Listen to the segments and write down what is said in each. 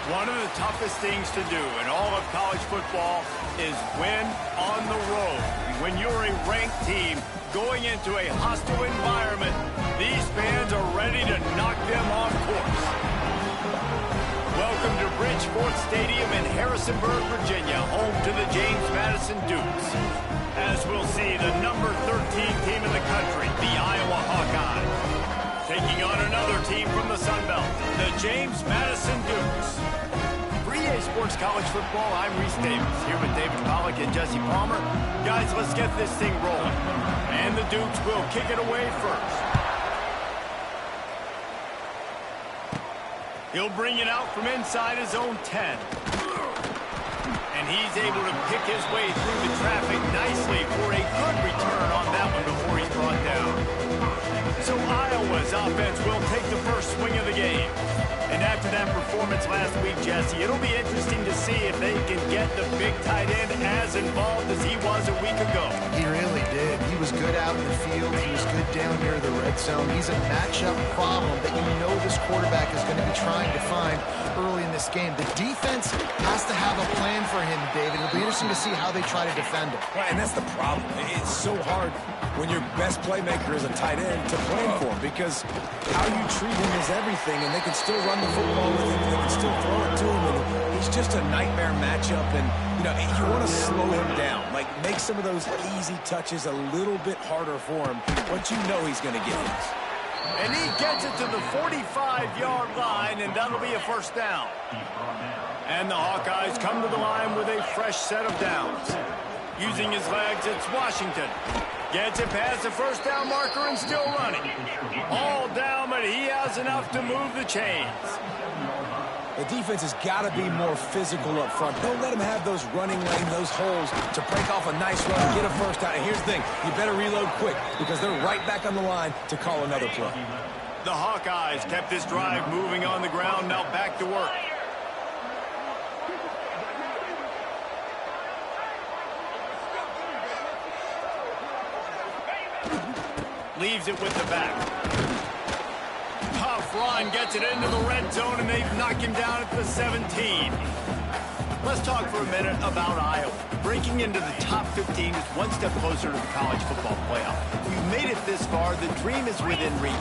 One of the toughest things to do in all of college football is win on the road. When you're a ranked team going into a hostile environment, these fans are ready to knock them off course. Welcome to Bridgeport Stadium in Harrisonburg, Virginia, home to the James Madison Dukes. As we'll see, the number 13 team in the country, the Iowa Hawkeyes, taking on another team from the Sun Belt, the James Madison Dukes. For EA Sports College Football, I'm Reese Davis, here with David Pollack and Jesse Palmer. Guys, let's get this thing rolling. And the Dukes will kick it away first. He'll bring it out from inside his own 10. And he's able to pick his way through the traffic nicely for a good return on that one before he's brought down. So Iowa's offense will take the first swing of the game. And after that performance last week, Jesse, it'll be interesting to see if they can get the big tight end as involved as he was a week ago. He really did. He was good out in the field. He was good down near the red zone. He's a matchup problem that you know this quarterback is going to be trying to find early in this game. The defense has to have a plan for him, David. It'll be interesting to see how they try to defend him. Right, and that's the problem. It's so hard when your best playmaker is a tight end to plan for him, because how you treat him is everything, and they can still run the football with him, they can still throw it to him, and he's just a nightmare matchup. And you know, you want to slow him down, like make some of those easy touches a little bit harder for him, but you know he's going to get his. And he gets it to the 45-yard line, and that'll be a first down. And the Hawkeyes come to the line with a fresh set of downs. Using his legs, it's Washington. Gets it past the first down marker and still running. All down, but he has enough to move the chains. The defense has got to be more physical up front. Don't let him have those running lane, those holes to break off a nice run and get a first down. And here's the thing, you better reload quick because they're right back on the line to call another play. The Hawkeyes kept this drive moving on the ground, now back to work. Leaves it with the back. Tough run, gets it into the red zone, and they've knocked him down at the 17. Let's talk for a minute about Iowa. Breaking into the top 15 is one step closer to the college football playoff. You've made it this far, the dream is within reach.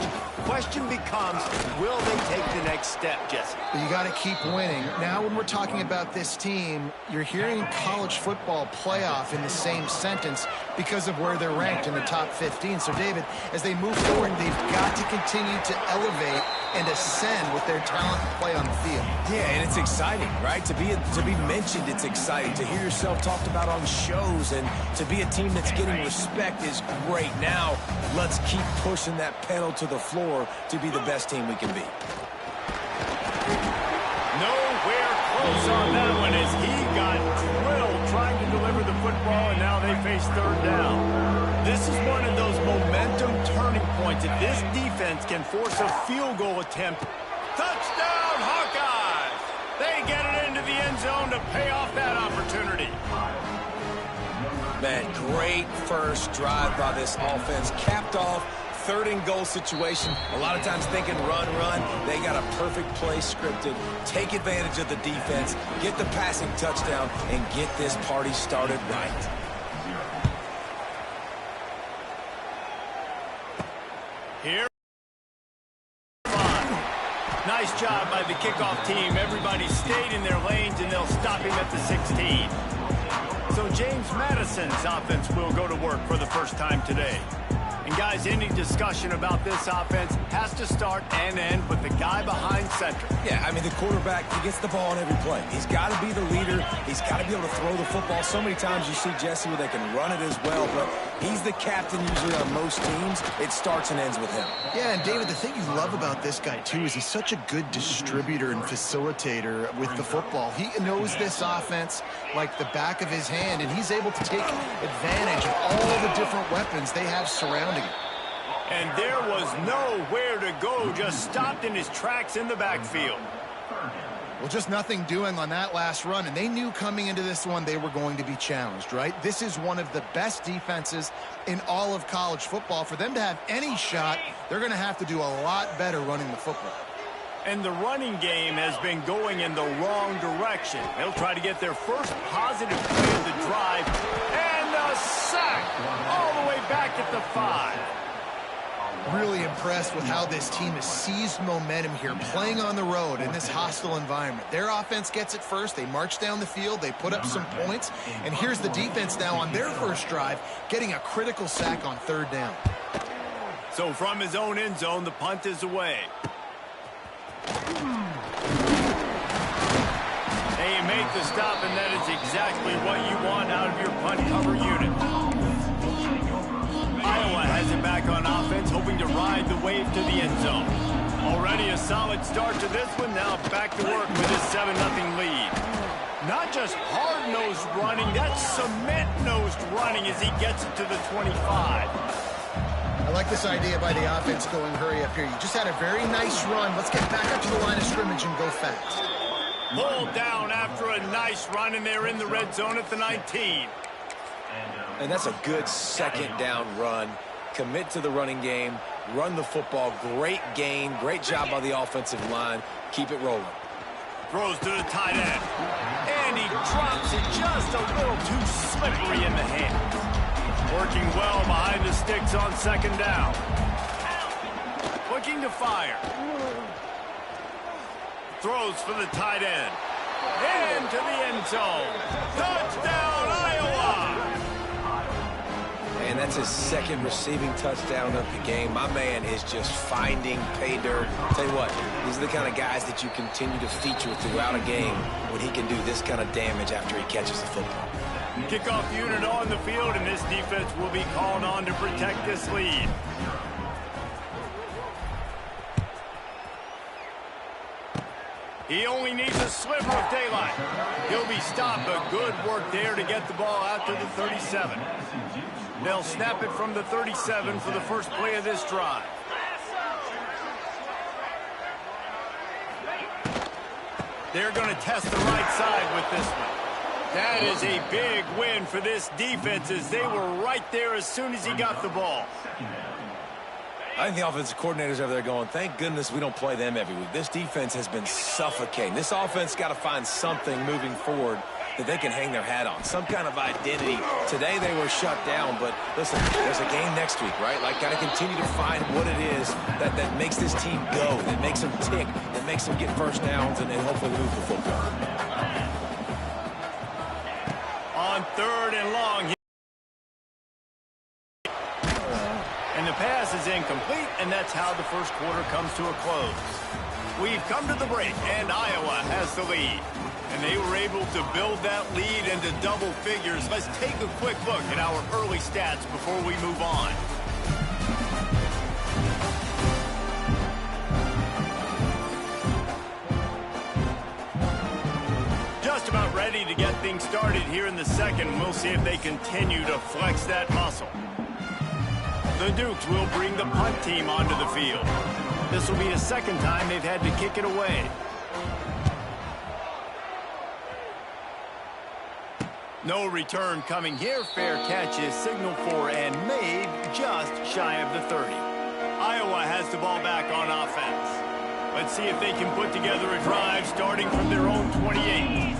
Question becomes, will they take the next step, Jesse? But you got to keep winning. Now when we're talking about this team, you're hearing college football playoff in the same sentence because of where they're ranked in the top 15. So, David, as they move forward, they've got to continue to elevate and ascend with their talent and play on the field. Yeah, and it's exciting, right? To be mentioned, it's exciting. To hear yourself talked about on shows and to be a team that's getting respect is great. Now, let's keep pushing that pedal to the floor to be the best team we can be. Nowhere close on that one as he got drilled trying to deliver the football, and now they face third down. This is one of those momentum turning points. If this defense can force a field goal attempt, touchdown Hawkeyes! They get it into the end zone to pay off that opportunity. Man, great first drive by this offense. Capped off, third and goal situation. A lot of times thinking run, run. They got a perfect play scripted. Take advantage of the defense, get the passing touchdown, and get this party started right. Here. Nice job by the kickoff team. Everybody stayed in their lanes, and they'll stop him at the 16. So James Madison's offense will go to work for the first time today. And guys, any discussion about this offense has to start and end with the guy behind center. Yeah, I mean, the quarterback, he gets the ball on every play. He's got to be the leader. He's got to be able to throw the football. So many times you see Jesse where they can run it as well, but he's the captain usually on most teams. It starts and ends with him. Yeah, and David, the thing you love about this guy, too, is he's such a good distributor and facilitator with the football. He knows this offense like the back of his hand, and he's able to take advantage of all the different weapons they have surrounding him. And there was nowhere to go, just stopped in his tracks in the backfield. Well, just nothing doing on that last run, and they knew coming into this one they were going to be challenged, right? This is one of the best defenses in all of college football. For them to have any shot, they're going to have to do a lot better running the football. And the running game has been going in the wrong direction. They'll try to get their first positive play of the drive. And a sack all the way back at the 5. Really impressed with how this team has seized momentum here, playing on the road in this hostile environment. Their offense gets it first. They march down the field. They put up some points. And here's the defense now on their first drive, getting a critical sack on 3rd down. So from his own end zone, the punt is away. They make the stop, and that is exactly what you want out of your punt cover unit. Iowa has it back on offense, hoping to ride the wave to the end zone. Already a solid start to this one. Now back to work with his 7-0 lead. Not just hard-nosed running, that's cement-nosed running as he gets it to the 25. I like this idea by the offense going hurry up here. You just had a very nice run. Let's get back up to the line of scrimmage and go fast. Pulled down after a nice run, and they're in the red zone at the 19. And that's a good 2nd down run. Commit to the running game. Run the football. Great gain. Great job by the offensive line. Keep it rolling. Throws to the tight end. And he drops it just a little too slippery in the hands. Working well behind the sticks on 2nd down. Looking to fire. Throws for the tight end. Into the end zone. Touchdown, Iowa! And that's his 2nd receiving touchdown of the game. My man is just finding pay dirt. Tell you what, these are the kind of guys that you continue to feature throughout a game when he can do this kind of damage after he catches the football. Kickoff unit on the field, and this defense will be called on to protect this lead. He only needs a sliver of daylight. He'll be stopped, but good work there to get the ball out to the 37. They'll snap it from the 37 for the first play of this drive. They're going to test the right side with this one. That is a big win for this defense as they were right there as soon as he got the ball. I think the offensive coordinators over there going, thank goodness we don't play them every week. This defense has been suffocating. This offense got to find something moving forward that they can hang their hat on, some kind of identity. Today they were shut down, but listen, there's a game next week, right? Like, got to continue to find what it is that makes this team go, that makes them tick, that makes them get first downs, and hopefully move the football. On 3rd and long, and the pass is incomplete, and that's how the first quarter comes to a close. We've come to the break, and Iowa has the lead. And they were able to build that lead into double figures. Let's take a quick look at our early stats before we move on. Just about ready to get things started here in the second. We'll see if they continue to flex that muscle. The Dukes will bring the punt team onto the field. This will be the 2nd time they've had to kick it away. No return coming here. Fair catch is signaled for and made just shy of the 30. Iowa has the ball back on offense. Let's see if they can put together a drive starting from their own 28.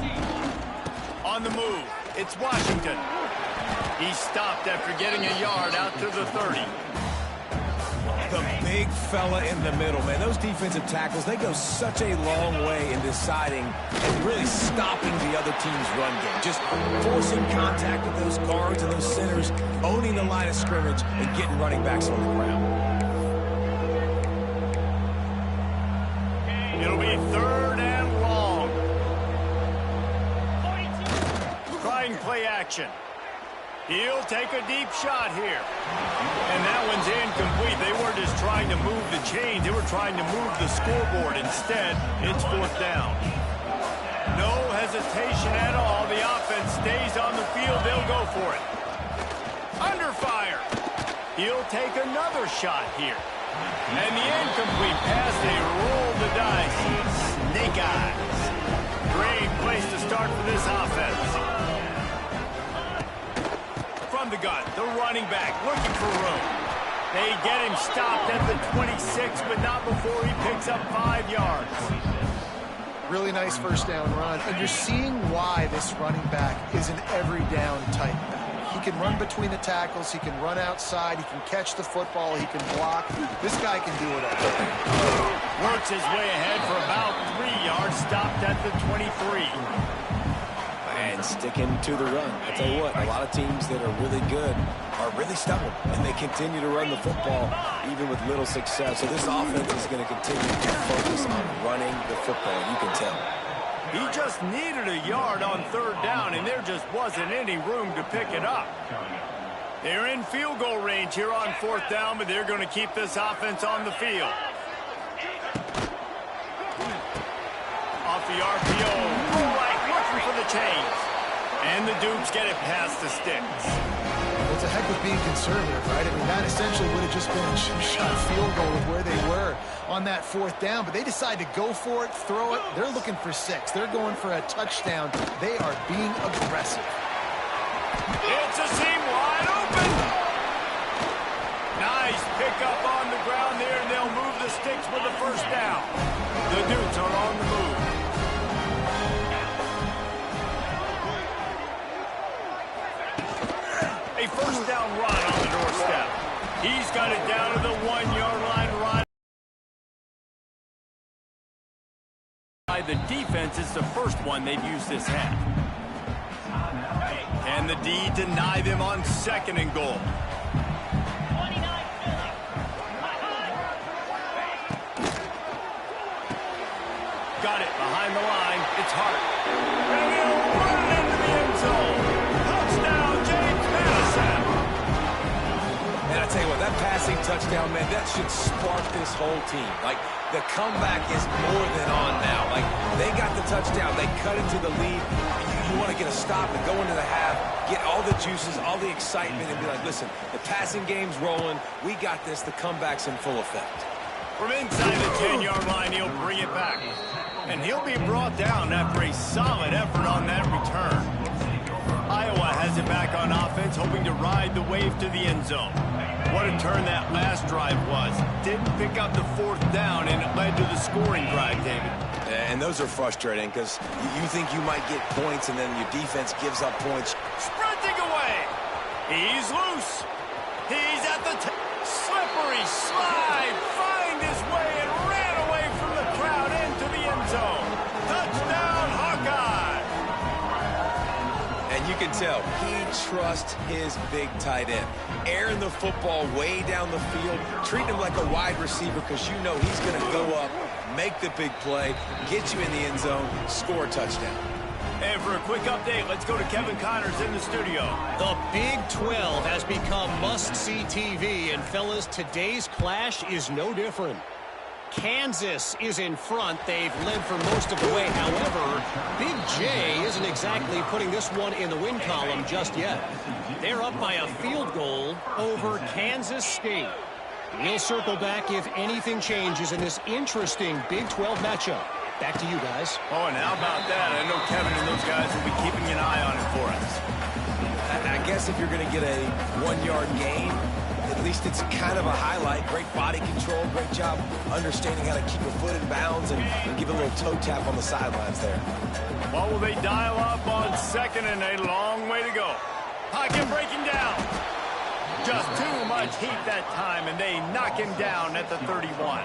On the move, it's Washington. He stopped after getting a yard out to the 30. The big fella in the middle, man. Those defensive tackles, they go such a long way in deciding and really stopping the other team's run game. Just forcing contact with those guards and those centers, owning the line of scrimmage, and getting running backs on the ground. It'll be 3rd and long. Trying play action. He'll take a deep shot here. And that one's incomplete. They weren't just trying to move the chains. They were trying to move the scoreboard. Instead, it's 4th down. No hesitation at all. The offense stays on the field. They'll go for it. Under fire. He'll take another shot here. And the incomplete pass, they roll the dice. Snake eyes. Great place to start for this offense. From the gun, the running back looking for room. They get him stopped at the 26, but not before he picks up 5 yards. Really nice first down run. And you're seeing why this running back is an every down type back. He can run between the tackles. He can run outside. He can catch the football. He can block. This guy can do it all. Works his way ahead for about 3 yards, stopped at the 23. And sticking to the run. I tell you what, a lot of teams that are really good are really stubborn, and they continue to run the football even with little success. So this offense is going to continue to focus on running the football. You can tell. He just needed a yard on 3rd down, and there just wasn't any room to pick it up. They're in field goal range here on 4th down, but they're going to keep this offense on the field. Off the RPO, right, looking for the chains. And the Dukes get it past the sticks. Well, it's a heck of being conservative, right? I mean, that essentially would have just been a chip-shot field goal with where they were on that 4th down, but they decide to go for it, throw it. They're looking for 6. They're going for a touchdown. They are being aggressive. It's a seam wide open. Nice pickup on the ground there, and they'll move the sticks with the 1st down. The Dukes are on the move. A 1st down run on the doorstep. He's got it down to the 1-yard line right. The defense is the first one they've used this half. Can the D deny them on 2nd and goal? Got it behind the line. It's Hart. And he'll run it into the end zone. Touchdown, James Madison. And I tell you what, that passing touchdown, man, that should spark this whole team. Like, the comeback is more than on now. Like, they got the touchdown. They cut into the lead. You want to get a stop and go into the half, get all the juices, all the excitement, and be like, listen, the passing game's rolling. We got this. The comeback's in full effect. From inside the 10-yard line, he'll bring it back. And he'll be brought down after a solid effort on that return. Iowa has it back on offense, hoping to ride the wave to the end zone. What a turn that last drive was. Didn't pick up the 4th down, and it led to the scoring drive, David. And those are frustrating because you think you might get points, and then your defense gives up points. Sprinting away. He's loose. He's at the slippery slide. Find his way and ran away from the crowd into the end zone. Touchdown, Hawkeye. And you can tell he trusts his big tight end. Airing the football way down the field, treating him like a wide receiver because you know he's going to go up, make the big play, get you in the end zone, score a touchdown. And for a quick update, let's go to Kevin Connors in the studio. The Big 12 has become must-see TV, and fellas, today's clash is no different. Kansas is in front. They've led for most of the way. However, Big J isn't exactly putting this one in the win column just yet. They're up by a field goal over Kansas State. We'll circle back if anything changes in this interesting Big 12 matchup. Back to you guys. Oh, and how about that? I know Kevin and those guys will be keeping an eye on it for us. I guess if you're going to get a 1-yard gain, at least it's kind of a highlight. Great body control, great job understanding how to keep a foot in bounds and give a little toe tap on the sidelines there. What will they dial up on 2nd and a long way to go? Pocket breaking down. Just too much heat that time, and they knock him down at the 31.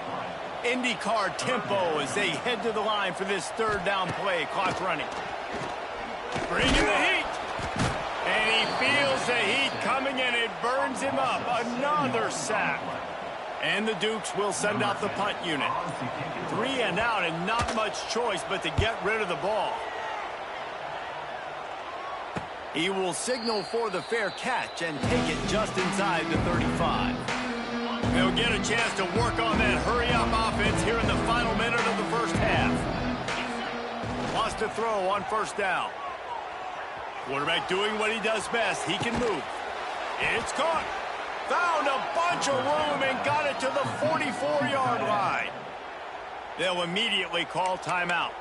IndyCar tempo as they head to the line for this 3rd down play. Clock running. Bringing the heat. And he feels the heat coming, and it burns him up. Another sack. And the Dukes will send out the punt unit. 3 and out, and not much choice but to get rid of the ball. He will signal for the fair catch and take it just inside the 35. They'll get a chance to work on that hurry-up offense here in the final minute of the first half. Wants to throw on 1st down. Quarterback doing what he does best. He can move. It's caught. Found a bunch of room and got it to the 44-yard line. They'll immediately call timeout.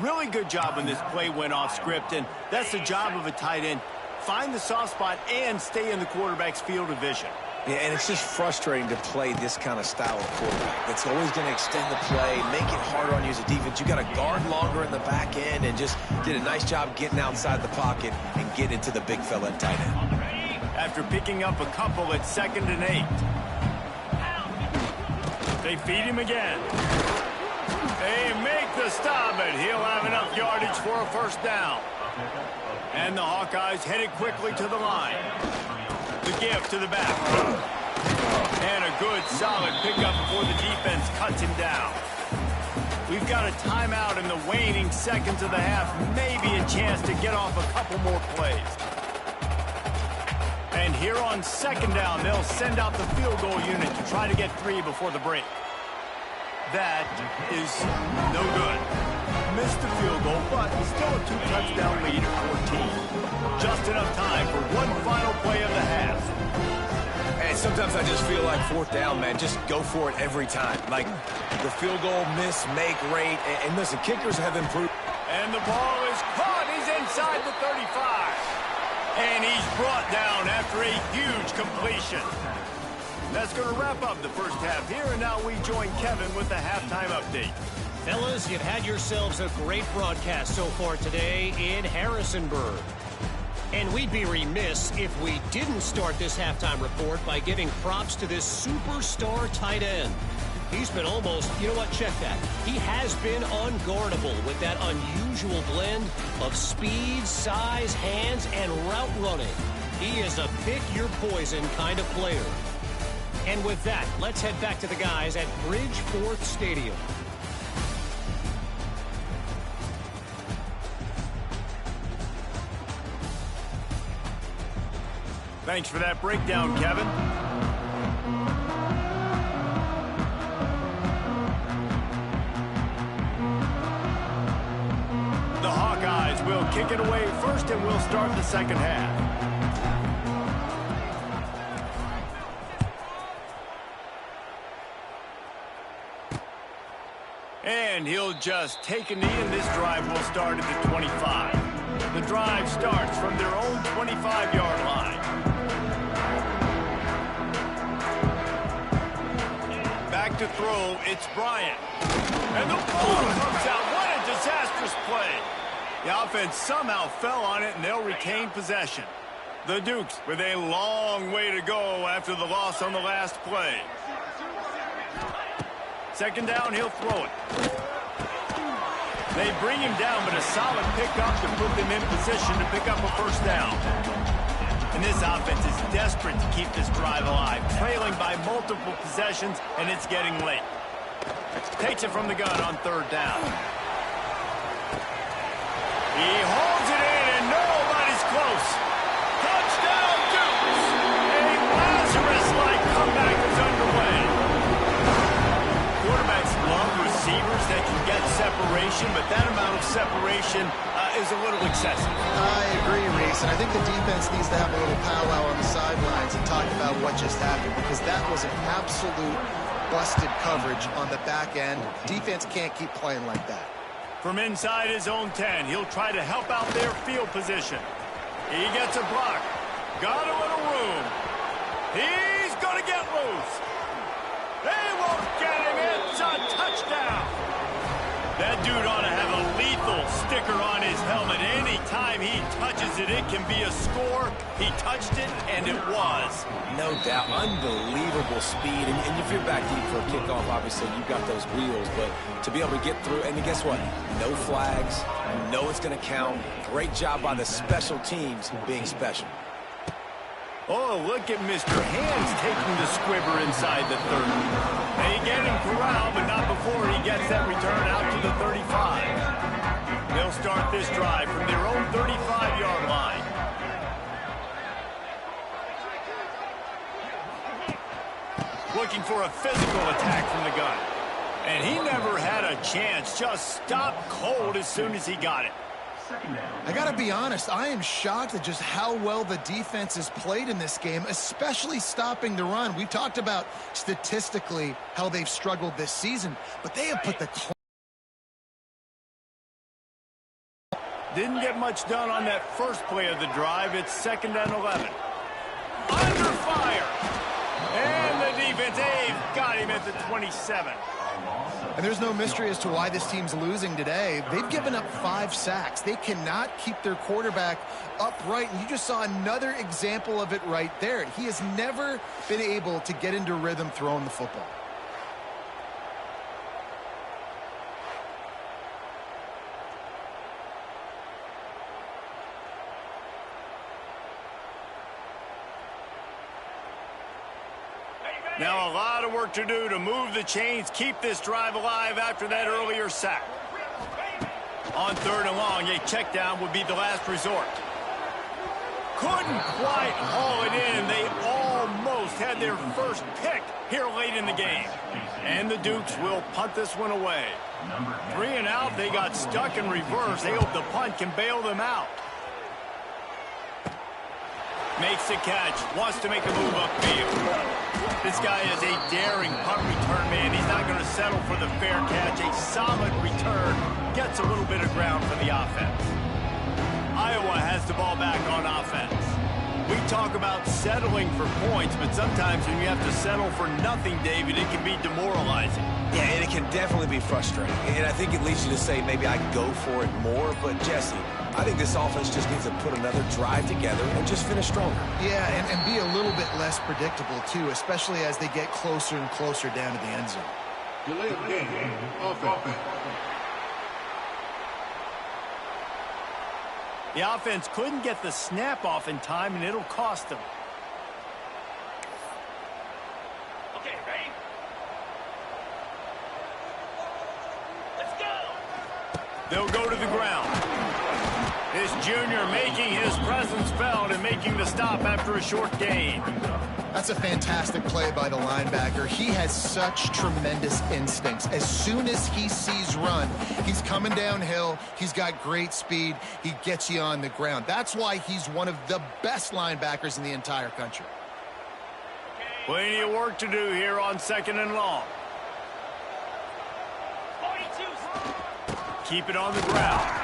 Really good job when this play went off script, and that's the job of a tight end. Find the soft spot and stay in the quarterback's field of vision. Yeah, and it's just frustrating to play this kind of style of quarterback. That's always going to extend the play, make it harder on you as a defense. You got to guard longer in the back end, and just did a nice job getting outside the pocket and getting into the big fella at tight end. After picking up a couple at 2nd and 8. They feed him again. They make the stop, but he'll have enough yardage for a first down. And the Hawkeyes headed quickly to the line. The give to the back. And a good, solid pickup before the defense cuts him down. We've got a timeout in the waning seconds of the half. Maybe a chance to get off a couple more plays. And here on 2nd down, they'll send out the field goal unit to try to get 3 before the break. That is no good. Missed the field goal, but still a 2-touchdown lead at 14. Just enough time for one final play of the half. And sometimes I just feel like 4th down, man, just go for it every time. Like the field goal miss, make rate, and listen, kickers have improved. And the ball is caught. He's inside the 35. And he's brought down after a huge completion. That's going to wrap up the first half here, and now we join Kevin with the halftime update. Fellas, you've had yourselves a great broadcast so far today in Harrisonburg. And we'd be remiss if we didn't start this halftime report by giving props to this superstar tight end. He's been almost, you know what, check that. He has been unguardable with that unusual blend of speed, size, hands, and route running. He is a pick-your-poison kind of player. And with that, let's head back to the guys at Bridgeforth Stadium. Thanks for that breakdown, Kevin. The Hawkeyes will kick it away first, and we'll start the second half. And he'll just take a knee, and this drive will start at the 25. The drive starts from their own 25-yard line. Back to throw, it's Bryant. And the ball comes out. What a disastrous play. The offense somehow fell on it, and they'll retain possession. The Dukes with a long way to go after the loss on the last play. 2nd down, he'll throw it. They bring him down, but a solid pickup to put them in position to pick up a first down. And this offense is desperate to keep this drive alive, trailing by multiple possessions, and it's getting late. Takes it from the gun on 3rd down. He holds it in, and nobody's close. Touchdown, Dukes! A Lazarus-like comeback is underway. Quarterbacks love receivers that can get separation, but that amount of separation is a little excessive. I agree, Reese, and I think the defense needs to have a little powwow on the sidelines and talk about what just happened, because that was an absolute busted coverage on the back end. Defense can't keep playing like that. From inside his own 10, he'll try to help out their field position. He gets a block. Got a little room. He's going to get loose. They won't get him. It's a touchdown. That dude ought to have a lethal sticker on his helmet. Anytime he touches it, it can be a score. He touched it, and it was. No doubt. Unbelievable speed. And if you're back deep for a kickoff, obviously, you've got those wheels. But to be able to get through, and guess what? No flags. You know it's going to count. Great job by the special teams being special. Oh, look at Mr. Hands taking the squibber inside the 30. They get him corralled, but not before he gets that return out to the 35. They'll start this drive from their own 35-yard line. Looking for a physical attack from the gun. And he never had a chance, just stopped cold as soon as he got it. I got to be honest, I am shocked at just how well the defense has played in this game, especially stopping the run. We've talked about statistically how they've struggled this season, but they have put the... Didn't get much done on that first play of the drive. It's 2nd and 11. Under fire. at the 27. And there's no mystery as to why this team's losing today. They've given up 5 sacks. They cannot keep their quarterback upright. And you just saw another example of it right there. He has never been able to get into rhythm throwing the football. Now a lot of work to do to move the chains, keep this drive alive after that earlier sack. On 3rd and long, a check down would be the last resort. Couldn't quite haul it in. They almost had their first pick here late in the game. And the Dukes will punt this one away. 3 and out, they got stuck in reverse. They hope the punt can bail them out. Makes the catch, wants to make a move upfield. This guy is a daring punt return man. He's not going to settle for the fair catch. A solid return gets a little bit of ground for the offense. Iowa has the ball back on offense. We talk about settling for points, but sometimes when you have to settle for nothing, David, it can be demoralizing. Yeah, and it can definitely be frustrating. And I think it leads you to say maybe I can go for it more. But, Jesse, I think this offense just needs to put another drive together and just finish stronger. Yeah, and be a little bit less predictable, too, especially as they get closer and closer down to the end zone. Delay of game, offense. The offense couldn't get the snap off in time, and it'll cost them. Okay, ready? Let's go! They'll go to the ground. This junior making his presence felt and making the stop after a short gain. That's a fantastic play by the linebacker. He has such tremendous instincts. As soon as he sees run, he's coming downhill. He's got great speed. He gets you on the ground. That's why he's one of the best linebackers in the entire country. Plenty of work to do here on 2nd and long. Keep it on the ground.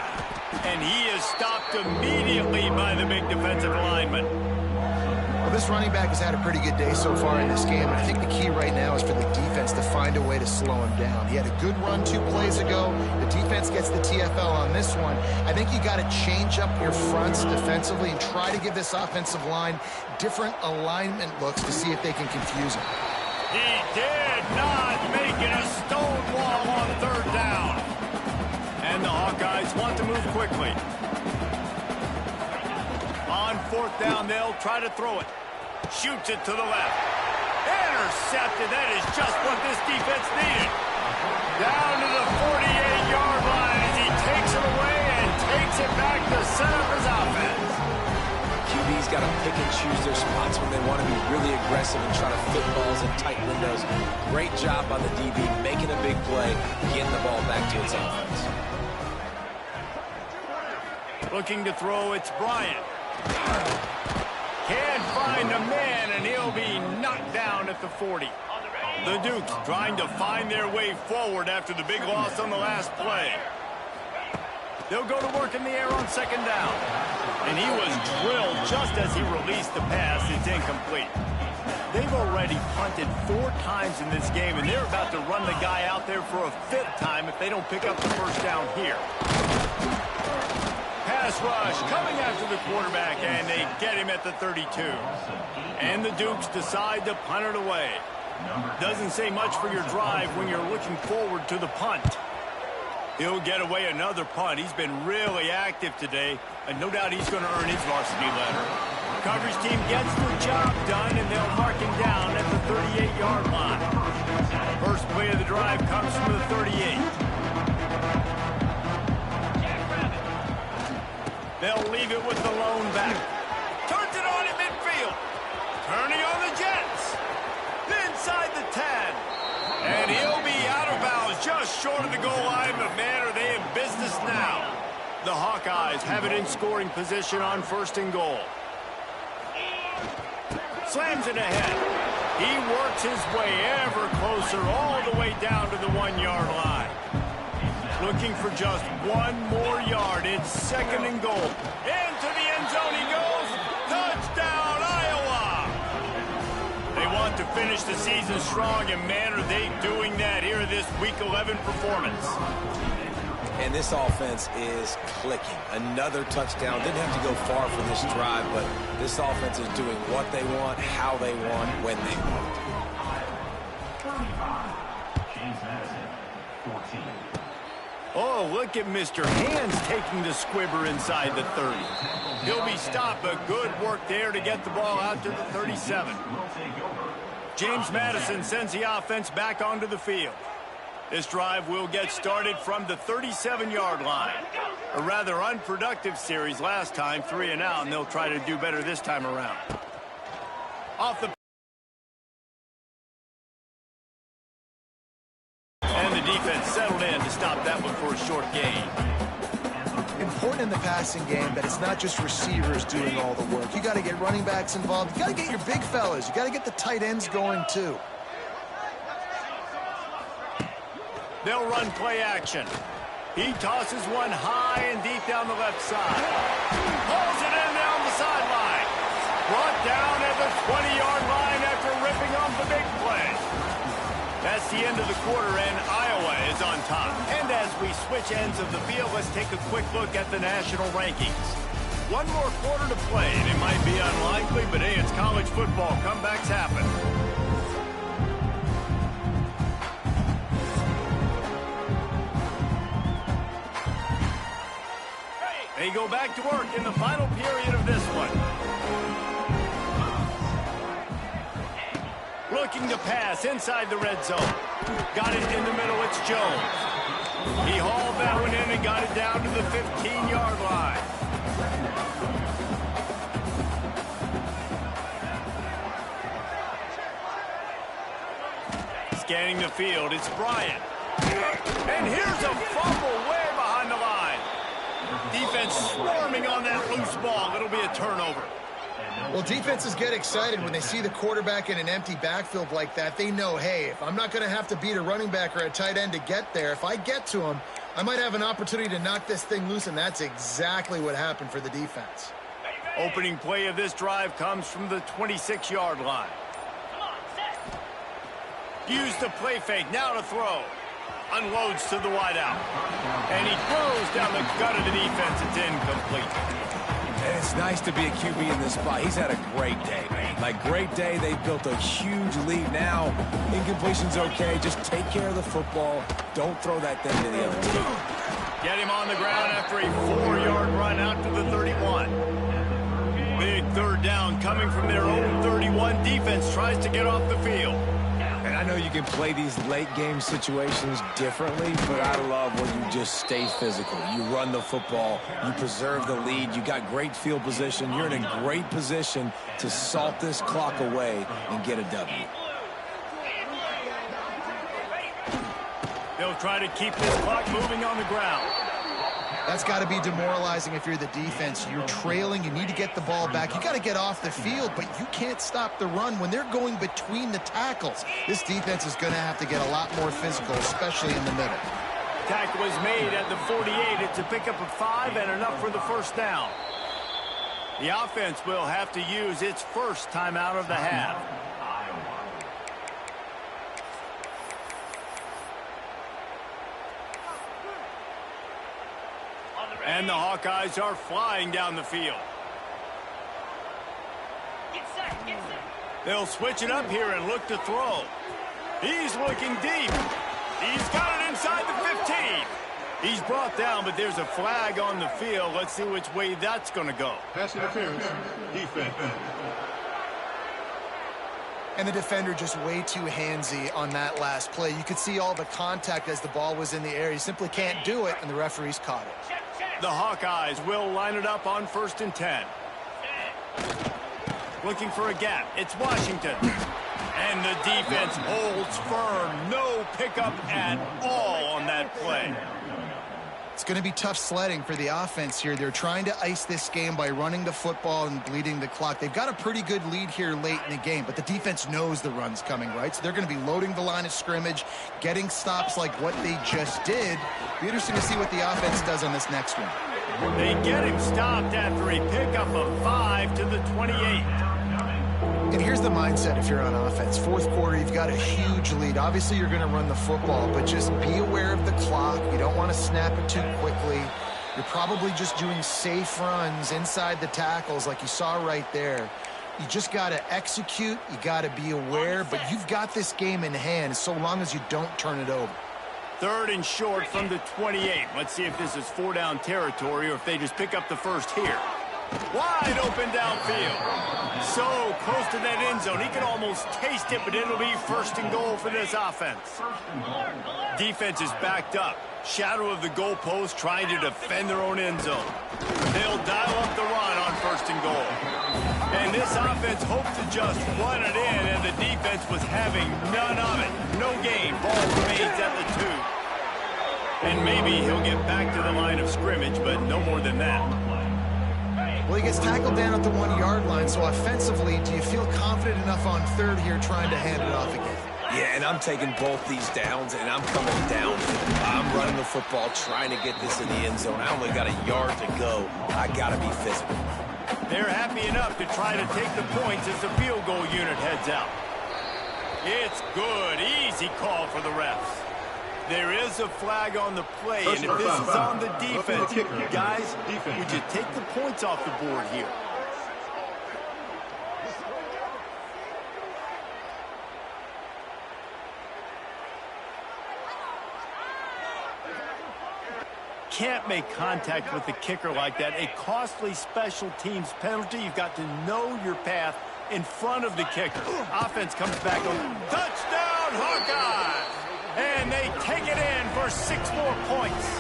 And he is stopped immediately by the big defensive lineman. Well, this running back has had a pretty good day so far in this game, and I think the key right now is for the defense to find a way to slow him down. He had a good run 2 plays ago. The defense gets the TFL on this one. I think you got to change up your fronts defensively and try to give this offensive line different alignment looks to see if they can confuse him. He did not make it a stonewall on 3rd down. And the Hawkeyes want to move quickly. On 4th down, they'll try to throw it. Shoots it to the left. Intercepted. That is just what this defense needed. Down to the 48-yard line as he takes it away and takes it back to set up his offense. QB's got to pick and choose their spots when they want to be really aggressive and try to fit balls in tight windows. Great job by the DB making a big play, getting the ball back to its offense. Looking to throw, it's Bryant. Can't find a man, and he'll be knocked down at the 40. The Dukes trying to find their way forward after the big loss on the last play. They'll go to work in the air on 2nd down. And he was drilled just as he released the pass. It's incomplete. They've already punted 4 times in this game, and they're about to run the guy out there for a 5th time if they don't pick up the 1st down here. Pass rush coming after the quarterback, and they get him at the 32. And the Dukes decide to punt it away. Doesn't say much for your drive when you're looking forward to the punt. He'll get away another punt. He's been really active today, and no doubt he's going to earn his varsity letter. Coverage team gets the job done, and they'll mark him down at the 38-yard line. First play of the drive comes from the 38. They'll leave it with the lone back. Turns it on in midfield. Turning on the Jets. Inside the 10. And he'll be out of bounds just short of the goal line, but man, are they in business now. The Hawkeyes have it in scoring position on 1st and goal. Slams it ahead. He works his way ever closer all the way down to the 1-yard line. Looking for just 1 more yard. It's 2nd and goal. Into the end zone he goes. Touchdown, Iowa! They want to finish the season strong, and man, are they doing that here in this Week 11 performance. And this offense is clicking. Another touchdown. Didn't have to go far for this drive, but this offense is doing what they want, how they want, when they want. Oh, look at Mr. Hands taking the squibber inside the 30. He'll be stopped, but good work there to get the ball out to the 37. James Madison sends the offense back onto the field. This drive will get started from the 37-yard line. A rather unproductive series last time, 3 and out, and they'll try to do better this time around. And the defense settled in to stop that one for a short gain. Important in the passing game that it's not just receivers doing all the work. You got to get running backs involved. You got to get your big fellas. You got to get the tight ends going too. They'll run play action. He tosses one high and deep down the left side. Pulls it in down the sideline. Brought down at the 20-yard line after ripping off the big play. That's the end of the quarter, and Iowa is on top. And as we switch ends of the field, let's take a quick look at the national rankings. One more quarter to play, and it might be unlikely, but hey, it's college football. Comebacks happen. They go back to work in the final period of this one. Looking to pass inside the red zone. Got it in the middle. It's Jones. He hauled that one in and got it down to the 15-yard line. Scanning the field, it's Bryant. And here's a fumble way behind the line. Defense swarming on that loose ball. It'll be a turnover. Well, defenses get excited when they see the quarterback in an empty backfield like that. They know, hey, if I'm not going to have to beat a running back or a tight end to get there, if I get to him, I might have an opportunity to knock this thing loose, and that's exactly what happened for the defense. Opening play of this drive comes from the 26-yard line. Use the play fake, now to throw. Unloads to the wideout. And he throws down the gut of the defense. It's incomplete. And it's nice to be a QB in this spot. He's had a great day, man. Like, great day. They've built a huge lead now. Incompletion's okay. Just take care of the football. Don't throw that thing to the other team. Get him on the ground after a 4-yard run out to the 31. Big third down coming from their own 31. Defense tries to get off the field. And I know you can play these late-game situations differently, but I love when you just stay physical. You run the football. You preserve the lead. You got great field position. You're in a great position to salt this clock away and get a W. They'll try to keep this clock moving on the ground. That's got to be demoralizing if you're the defense. You're trailing. You need to get the ball back. You got to get off the field, but you can't stop the run when they're going between the tackles. This defense is going to have to get a lot more physical, especially in the middle. Tackle is made at the 48. It's a pickup of 5 and enough for the first down. The offense will have to use its first timeout of the half. And the Hawkeyes are flying down the field. They'll switch it up here and look to throw. He's looking deep. He's got it inside the 15. He's brought down, but there's a flag on the field. Let's see which way that's going to go. Pass interference. Defense. And the defender just way too handsy on that last play. You could see all the contact as the ball was in the air. He simply can't do it, and the referees caught it. The Hawkeyes will line it up on 1st and 10. Looking for a gap. It's Washington. And the defense holds firm. No pickup at all on that play. It's going to be tough sledding for the offense here. They're trying to ice this game by running the football and bleeding the clock. They've got a pretty good lead here late in the game, but the defense knows the run's coming, right? So they're going to be loading the line of scrimmage, getting stops like what they just did. Be interesting to see what the offense does on this next one. They get him stopped after a pickup of 5 to the 28. And here's the mindset if you're on offense. Fourth quarter, you've got a huge lead. Obviously, you're going to run the football, but just be aware of the clock. You don't want to snap it too quickly. You're probably just doing safe runs inside the tackles like you saw right there. You just got to execute. You got to be aware, but you've got this game in hand so long as you don't turn it over. 3rd and short from the 28. Let's see if this is 4-down territory or if they just pick up the first here. Wide open downfield. So close to that end zone. He can almost taste it, but it'll be 1st and goal for this offense. Defense is backed up. Shadow of the goalpost trying to defend their own end zone. They'll dial up the run on 1st and goal. And this offense hoped to just run it in, and the defense was having none of it. No gain. Ball remains at the 2. And maybe he'll get back to the line of scrimmage, but no more than that. Well, he gets tackled down at the 1-yard line, so offensively, do you feel confident enough on 3rd here trying to hand it off again? Yeah, and I'm taking both these downs, and I'm coming down. I'm running the football, trying to get this in the end zone. I only got a yard to go. I got to be physical. They're happy enough to try to take the points as the field goal unit heads out. It's good. Easy call for the refs. There is a flag on the play, and if this is on the defense, guys, would you take the points off the board here? Can't make contact with the kicker like that. A costly special teams penalty. You've got to know your path in front of the kicker. Offense comes back on touchdown, Hawkeyes! And they take it in for 6 more points.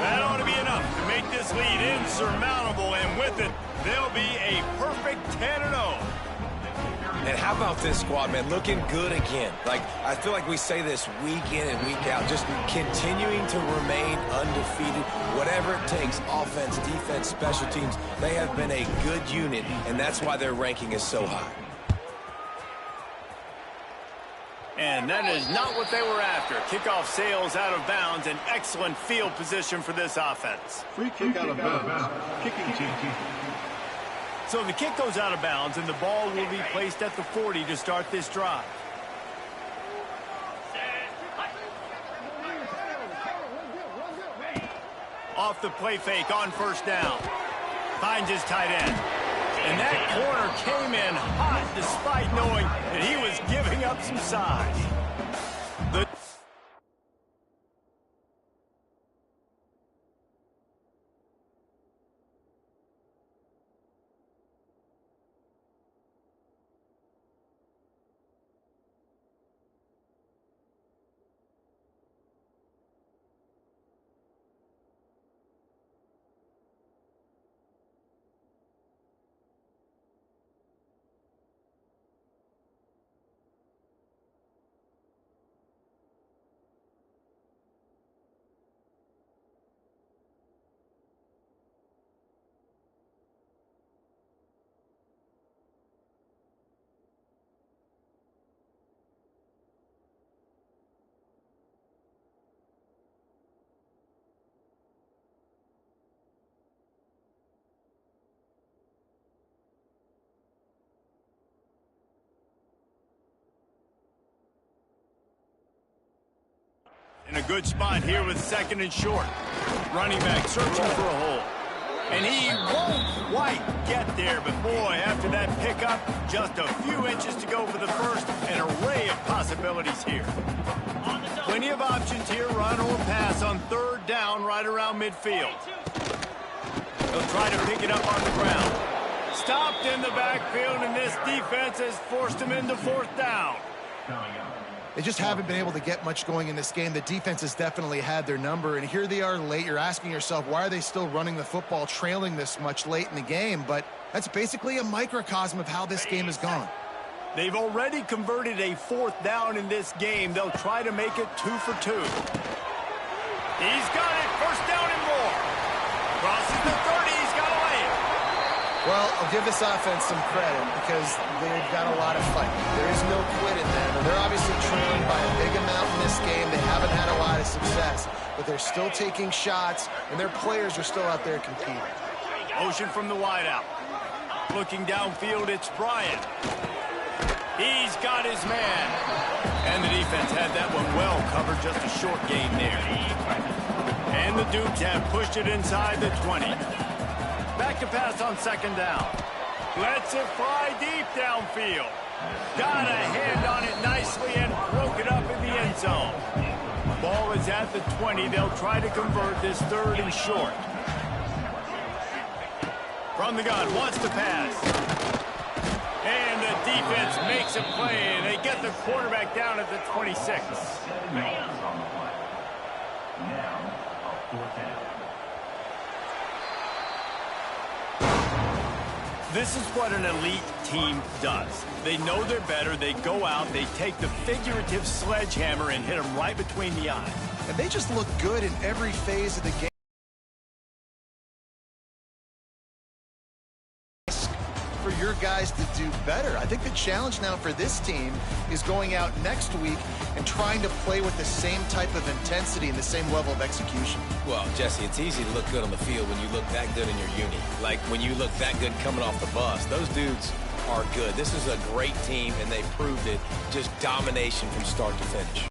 That ought to be enough to make this lead insurmountable, and with it, they'll be a perfect 10-0. And how about this squad, man? Looking good again. Like, I feel like we say this week in and week out, just continuing to remain undefeated. Whatever it takes, offense, defense, special teams, they have been a good unit, and that's why their ranking is so high. And that is not what they were after. Kickoff sails out of bounds. An excellent field position for this offense. Free kick out of bounds. Kicking team. So the kick goes out of bounds, and the ball will be placed at the 40 to start this drive. Off the play fake on 1st down. Finds his tight end. And that corner came in hot despite knowing that he was giving up some size. In a good spot here with 2nd and short. Running back searching for a hole. And he won't quite get there, but boy, after that pickup, just a few inches to go for the first. An array of possibilities here. Plenty of options here, run or pass on 3rd down right around midfield. He'll try to pick it up on the ground. Stopped in the backfield, and this defense has forced him into 4th down. They just haven't been able to get much going in this game. The defense has definitely had their number, and here they are late. You're asking yourself, why are they still running the football, trailing this much late in the game? But that's basically a microcosm of how this game has gone. They've already converted a 4th down in this game. They'll try to make it 2 for 2. He's got it. 1st down and more. Crosses the 30. He's got to lay it. Well, I'll give this offense some credit because they've got a lot of fight. There is no quit in them. And they're obviously trailing by a big amount in this game. They haven't had a lot of success, but they're still taking shots, and their players are still out there competing. Motion from the wideout. Looking downfield, it's Bryant. He's got his man. And the defense had that one well covered, just a short gain there. And the Dukes have pushed it inside the 20. Back to pass on second down. Lets it fly deep downfield. Got a hand on it nicely and broke it up in the end zone. Ball is at the 20. They'll try to convert this third and short. From the gun, wants to pass. And the defense makes a play, and they get the quarterback down at the 26. This is what an elite team does. They know they're better. They go out. They take the figurative sledgehammer and hit them right between the eyes. And they just look good in every phase of the game. For your guys to do better. I think the challenge now for this team is going out next week and trying to play with the same type of intensity and the same level of execution. Well, Jesse, it's easy to look good on the field when you look that good in your uni. Like when you look that good coming off the bus. Those dudes are good. This is a great team, and they proved it. Just domination from start to finish.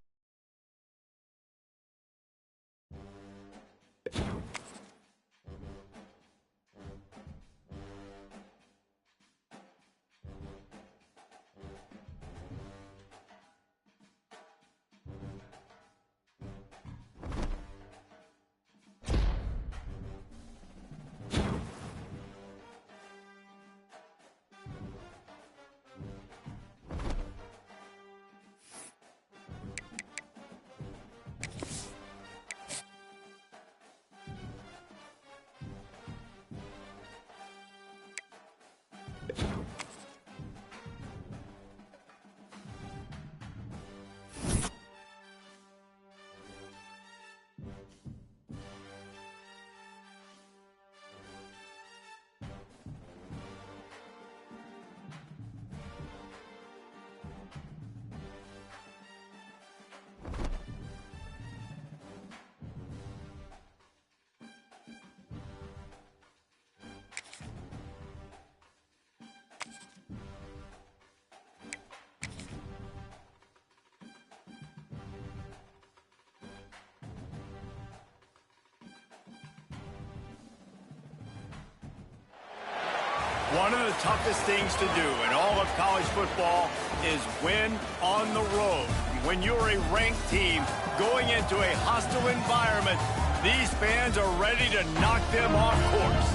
One of the toughest things to do in all of college football is win on the road. When you're a ranked team going into a hostile environment, these fans are ready to knock them off course.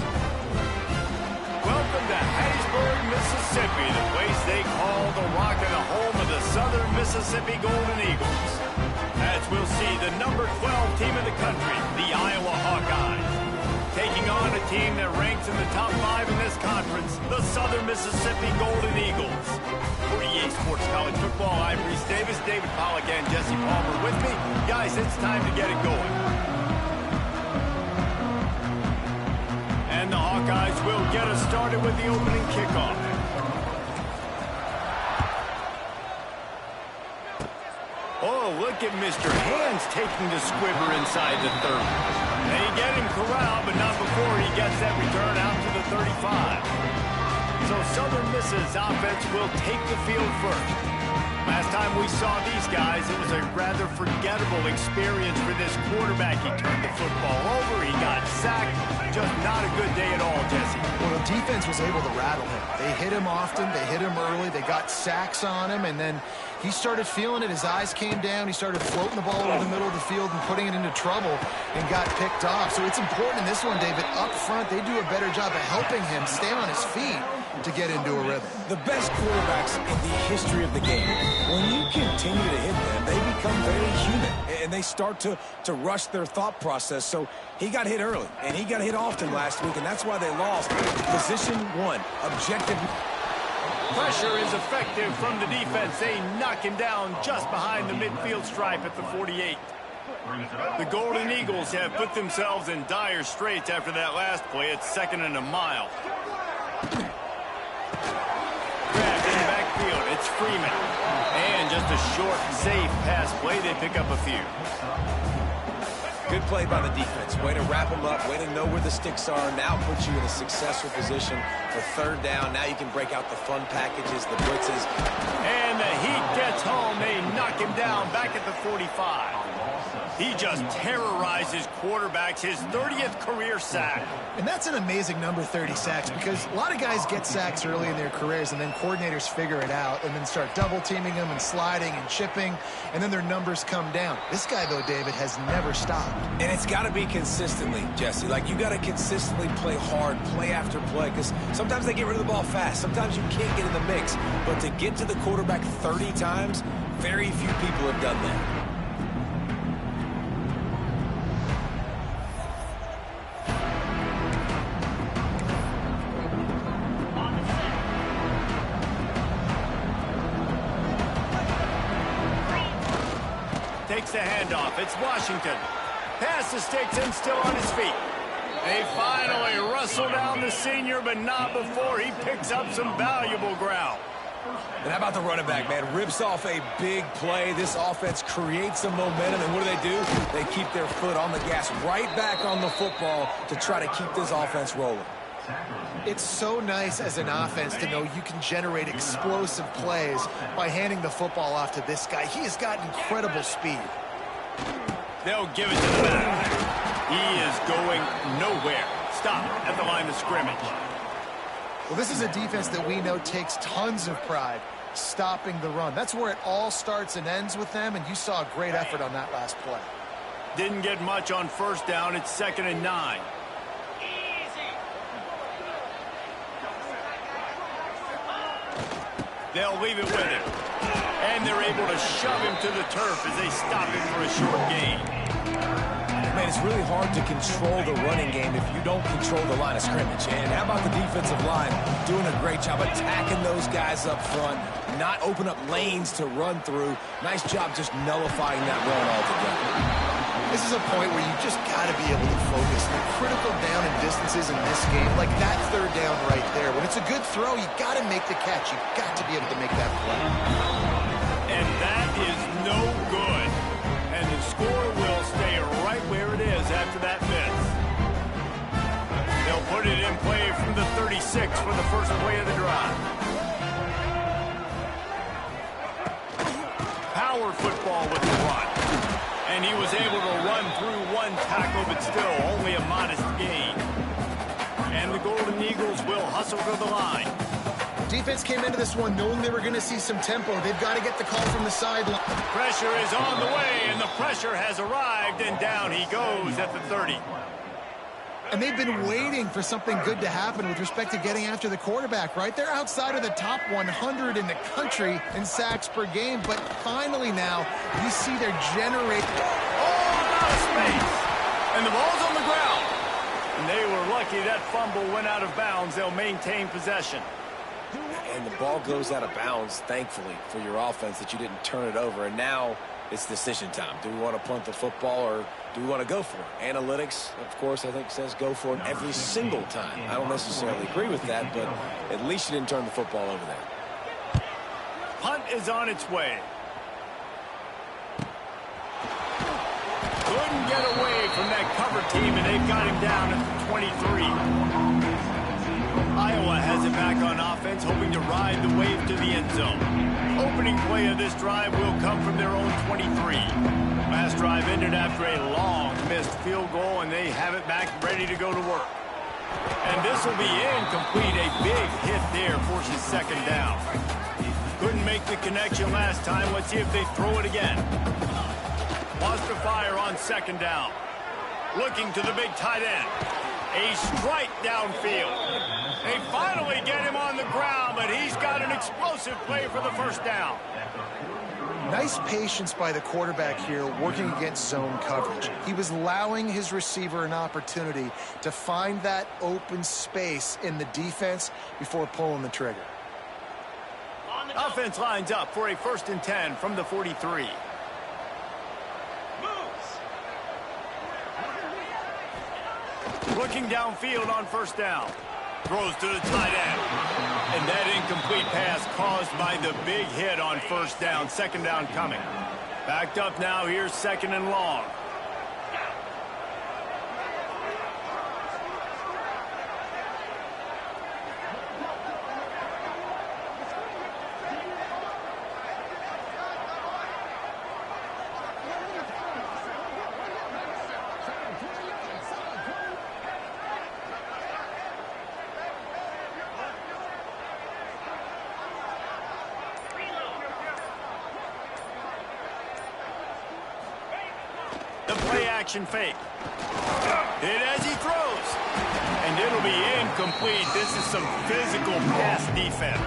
Welcome to Hattiesburg, Mississippi, the place they call the Rock and the home of the Southern Mississippi Golden Eagles. As we'll see, the number 12 team in the country, the Iowa Hawkeyes, taking on a team that ranks in the top 5 in this conference, the Southern Mississippi Golden Eagles. For EA Sports College Football, I'm Reese Davis, David Pollack, and Jesse Palmer with me. Guys, it's time to get it going. And the Hawkeyes will get us started with the opening kickoff. Oh, look at Mr. Hands taking the squibber inside the 30. They get him corralled, but not before he gets that return out to the 35. So Southern Miss's offense will take the field first. Last time we saw these guys, it was a rather forgettable experience for this quarterback. He turned the football over, he got sacked. Just not a good day at all, Jesse. Well, the defense was able to rattle him. They hit him often, they hit him early, they got sacks on him, and then he started feeling it. His eyes came down. He started floating the ball over the middle of the field and putting it into trouble and got picked off. So it's important in this one, David. Up front, they do a better job of helping him stay on his feet to get into a rhythm. The best quarterbacks in the history of the game, when you continue to hit them, they become very human, and they start to rush their thought process. So he got hit early, and he got hit often last week, and that's why they lost. Position one, objective. Pressure is effective from the defense. They knock him down just behind the midfield stripe at the 48. The Golden Eagles have put themselves in dire straits after that last play. It's 2nd and a mile. Grabbed in the backfield. It's Freeman. And just a short, safe pass play. They pick up a few. Good play by the defense. Way to wrap them up, way to know where the sticks are. Now puts you in a successful position for third down. Now you can break out the fun packages, the blitzes. And the Heat gets home. They knock him down back at the 45. He just terrorizes quarterbacks, his 30th career sack. And that's an amazing number, 30 sacks, because a lot of guys get sacks early in their careers, and then coordinators figure it out and then start double-teaming them and sliding and chipping, and then their numbers come down. This guy, though, David, has never stopped. And it's got to be consistently, Jesse. Like, you got to consistently play hard, play after play, because sometimes they get rid of the ball fast. Sometimes you can't get in the mix. But to get to the quarterback 30 times, very few people have done that. Takes the handoff. It's Washington. Pass the sticks and still on his feet. They finally wrestle down the senior, but not before he picks up some valuable ground. And how about the running back, man? Rips off a big play. This offense creates some momentum, and what do? They keep their foot on the gas, right back on the football to try to keep this offense rolling. It's so nice as an offense to know you can generate explosive plays by handing the football off to this guy. He has got incredible speed. They'll give it to the back. He is going nowhere. Stop at the line of scrimmage. Well, this is a defense that we know takes tons of pride stopping the run. That's where it all starts and ends with them, and you saw a great effort on that last play. Didn't get much on first down. It's 2nd and 9. They'll leave it with him. And they're able to shove him to the turf as they stop him for a short gain. Man, it's really hard to control the running game if you don't control the line of scrimmage. And how about the defensive line doing a great job attacking those guys up front, not open up lanes to run through. Nice job just nullifying that run altogether. This is a point where you just got to be able to focus. The critical down and distances in this game, like that third down right there. When it's a good throw, you got to make the catch. You got to be able to make that play. And that is no good. And the score will stay right where it is after that miss. They'll put it in play from the 36 for the first play of the drive. Power football with the run. And he was able to run through one tackle, but still only a modest gain. And the Golden Eagles will hustle to the line. Defense came into this one knowing they were going to see some tempo. They've got to get the call from the sideline. Pressure is on the way, and the pressure has arrived, and down he goes at the 30. And they've been waiting for something good to happen with respect to getting after the quarterback, right? They're outside of the top 100 in the country in sacks per game, but finally now you see they're generating. Oh, out of space! And the ball's on the ground. And they were lucky that fumble went out of bounds. They'll maintain possession. And the ball goes out of bounds, thankfully, for your offense that you didn't turn it over. And now it's decision time. Do we want to punt the football or do we want to go for it? Analytics, of course, I think says go for it every single time. I don't necessarily agree with that, but at least you didn't turn the football over there. Punt is on its way. Couldn't get away from that cover team, and they've got him down at the 23. Iowa has it back on offense, hoping to ride the wave to the end zone. Opening play of this drive will come from their own 23. Last drive ended after a long missed field goal, and they have it back ready to go to work. And this will be incomplete. A big hit there forces 2nd down. Couldn't make the connection last time. Let's see if they throw it again. Wants to fire on 2nd down. Looking to the big tight end. A strike downfield. They finally get him on the ground, but he's got an explosive play for the 1st down. Nice patience by the quarterback here working against zone coverage. He was allowing his receiver an opportunity to find that open space in the defense before pulling the trigger. Offense lines up for a 1st and 10 from the 43. Looking downfield on 1st down. Throws to the tight end. And that incomplete pass caused by the big hit on 1st down. 2nd down coming. Backed up now. Here's 2nd and long. The play action fake. Hit as he throws. And it'll be incomplete. This is some physical pass defense.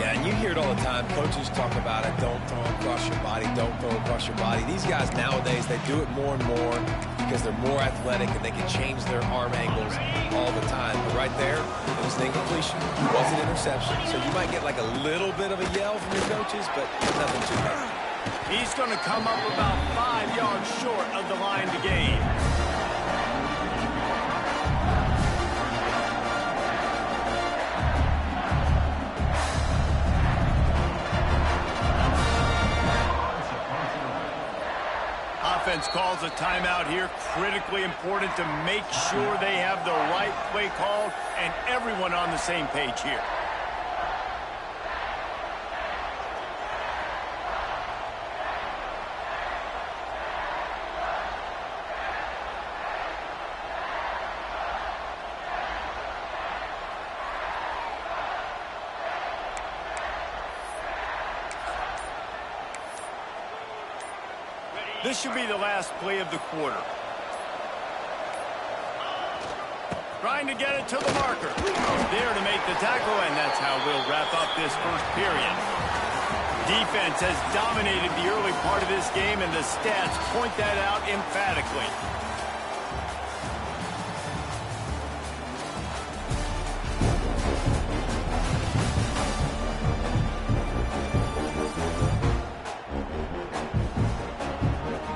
Yeah, and you hear it all the time. Coaches talk about it. Don't throw across your body. Don't throw across your body. These guys nowadays, they do it more and more because they're more athletic and they can change their arm angles all the time. But right there, it was an incompletion. It was an interception. So you might get like a little bit of a yell from your coaches, but nothing too bad. He's going to come up about 5 yards short of the line to gain. Offense calls a timeout here. Critically important to make sure they have the right play called and everyone on the same page here. This should be the last play of the quarter. Trying to get it to the marker. There to make the tackle, and that's how we'll wrap up this first period. Defense has dominated the early part of this game, and the stats point that out emphatically.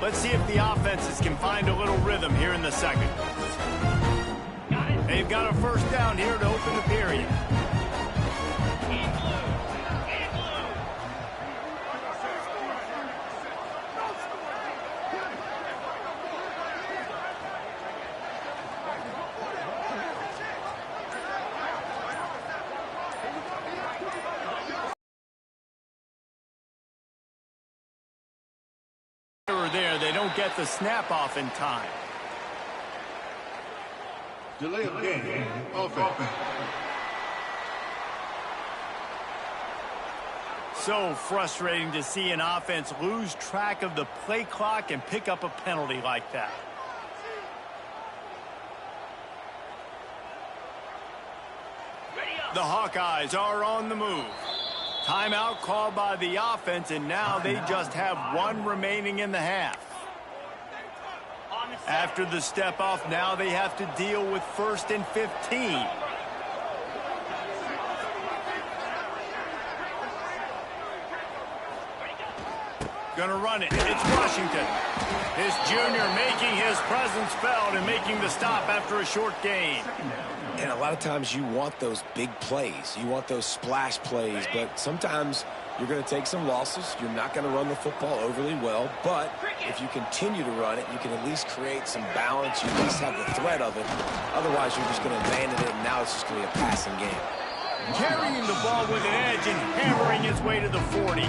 Let's see if the offenses can find a little rhythm here in the second. They've got a first down here to open the period. There, they don't get the snap off in time. Delay of game. Offense. So frustrating to see an offense lose track of the play clock and pick up a penalty like that. The Hawkeyes are on the move. Timeout called by the offense, and now they just have one remaining in the half. After the step off, now they have to deal with 1st and 15. Gonna run it. It's Washington. His junior making his presence felt and making the stop after a short gain. And a lot of times you want those big plays. You want those splash plays, but sometimes you're going to take some losses. You're not going to run the football overly well, but if you continue to run it, you can at least create some balance. You at least have the threat of it. Otherwise, you're just going to abandon it, and now it's just going to be a passing game. Carrying the ball with an edge and hammering his way to the 40.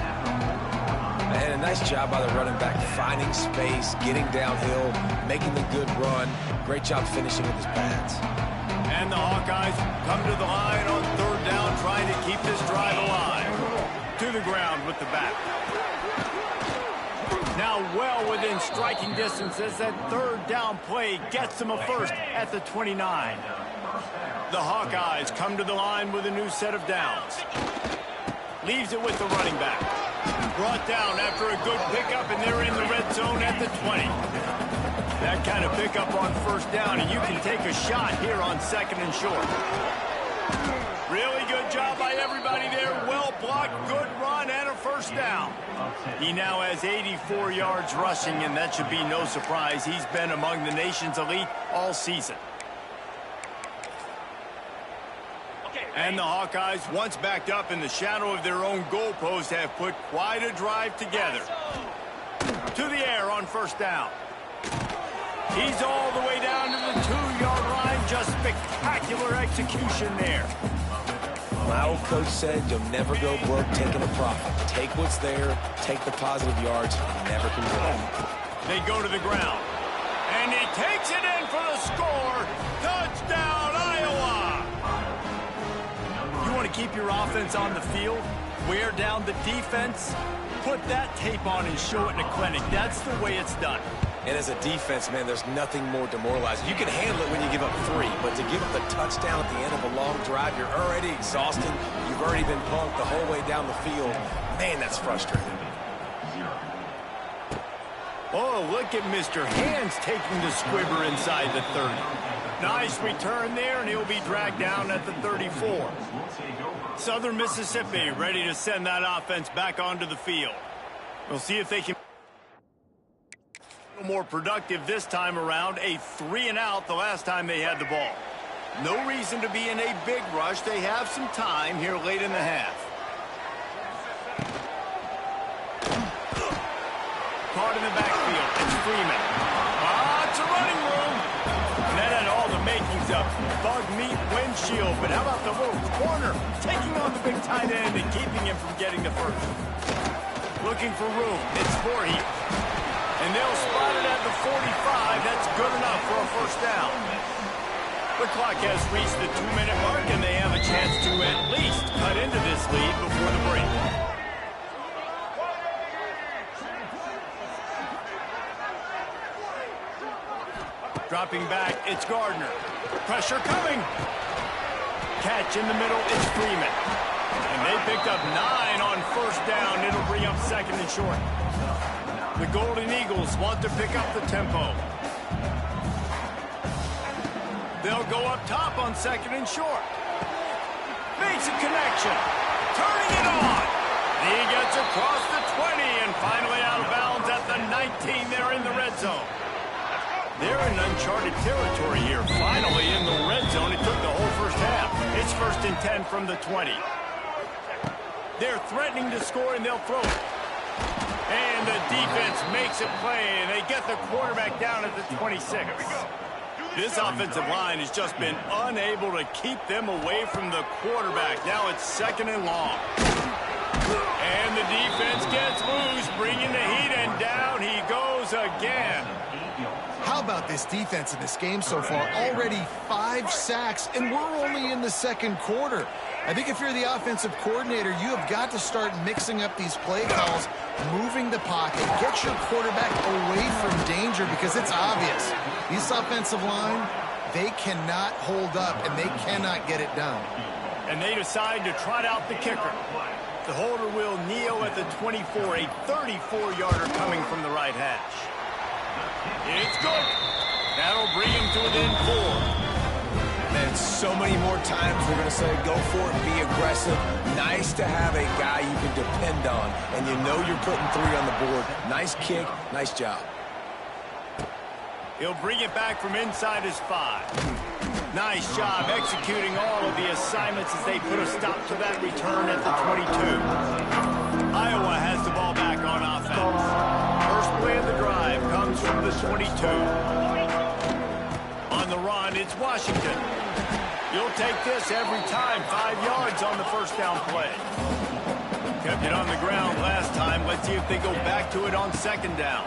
And a nice job by the running back, finding space, getting downhill, making the good run. Great job finishing with his pads. And the Hawkeyes come to the line on 3rd down, trying to keep this drive alive. To the ground with the back. Now well within striking distance as that 3rd down play gets them a first at the 29. The Hawkeyes come to the line with a new set of downs. Leaves it with the running back. Brought down after a good pickup, and they're in the red zone at the 20. That kind of pickup on 1st down, and you can take a shot here on 2nd and short. Really good job by everybody there. Well blocked, good run, and a 1st down. He now has 84 yards rushing, and that should be no surprise. He's been among the nation's elite all season. And the Hawkeyes, once backed up in the shadow of their own goalpost, have put quite a drive together. To the air on 1st down. He's all the way down to the 2-yard line. Just spectacular execution there. My old coach said you'll never go broke taking a profit. Take what's there, take the positive yards, and never complain. They go to the ground. And he takes it in for the score. Touchdown, Iowa! You want to keep your offense on the field, wear down the defense, put that tape on and show it in a clinic. That's the way it's done. And as a defense, man, there's nothing more demoralizing. You can handle it when you give up 3, but to give up the touchdown at the end of a long drive, you're already exhausted. You've already been punked the whole way down the field. Man, that's frustrating. Oh, look at Mr. Hands taking the squibber inside the 30. Nice return there, and he'll be dragged down at the 34. Southern Mississippi ready to send that offense back onto the field. We'll see if they can be more productive this time around. A 3-and-out the last time they had the ball. No reason to be in a big rush. They have some time here late in the half. Caught in the backfield. It's Freeman. It's a running room. And that had all the makings of bug meat windshield. But how about the little corner taking on the big tight end and keeping him from getting the first? Looking for room. It's Voorhees. And they'll spot it at the 45. That's good enough for a first down. The clock has reached the 2-minute mark, and they have a chance to at least cut into this lead before the break. Dropping back, it's Gardner. Pressure coming. Catch in the middle, it's Freeman. And they picked up 9 on first down. It'll bring up second and short. The Golden Eagles want to pick up the tempo. They'll go up top on second and short. Makes a connection. Turning it on. He gets across the 20 and finally out of bounds at the 19. They're in the red zone. They're in uncharted territory here. Finally in the red zone. It took the whole first half. It's 1st and 10 from the 20. They're threatening to score, and they'll throw it. And the defense makes a play, and they get the quarterback down at the 26. This offensive line has just been unable to keep them away from the quarterback. Now it's 2nd and long. And the defense gets loose, bringing the heat, and down he goes again. How about this defense in this game so far? Already 5 sacks, and we're only in the second quarter. I think if you're the offensive coordinator, you have got to start mixing up these play calls, moving the pocket, get your quarterback away from danger, because it's obvious. This offensive line, they cannot hold up, and they cannot get it done. And they decide to trot out the kicker. The holder will kneel at the 24, a 34-yarder coming from the right hash. It's good. That'll bring him to within 4. And so many more times we're going to say, go for it, be aggressive. Nice to have a guy you can depend on, and you know you're putting 3 on the board. Nice kick, nice job. He'll bring it back from inside his 5. Nice job executing all of the assignments as they put a stop to that return at the 22. Iowa has the ball back on offense. First play of the drive comes from the 22. On the run, it's Washington. You'll take this every time. 5 yards on the first down play. Kept it on the ground last time. Let's see if they go back to it on 2nd down.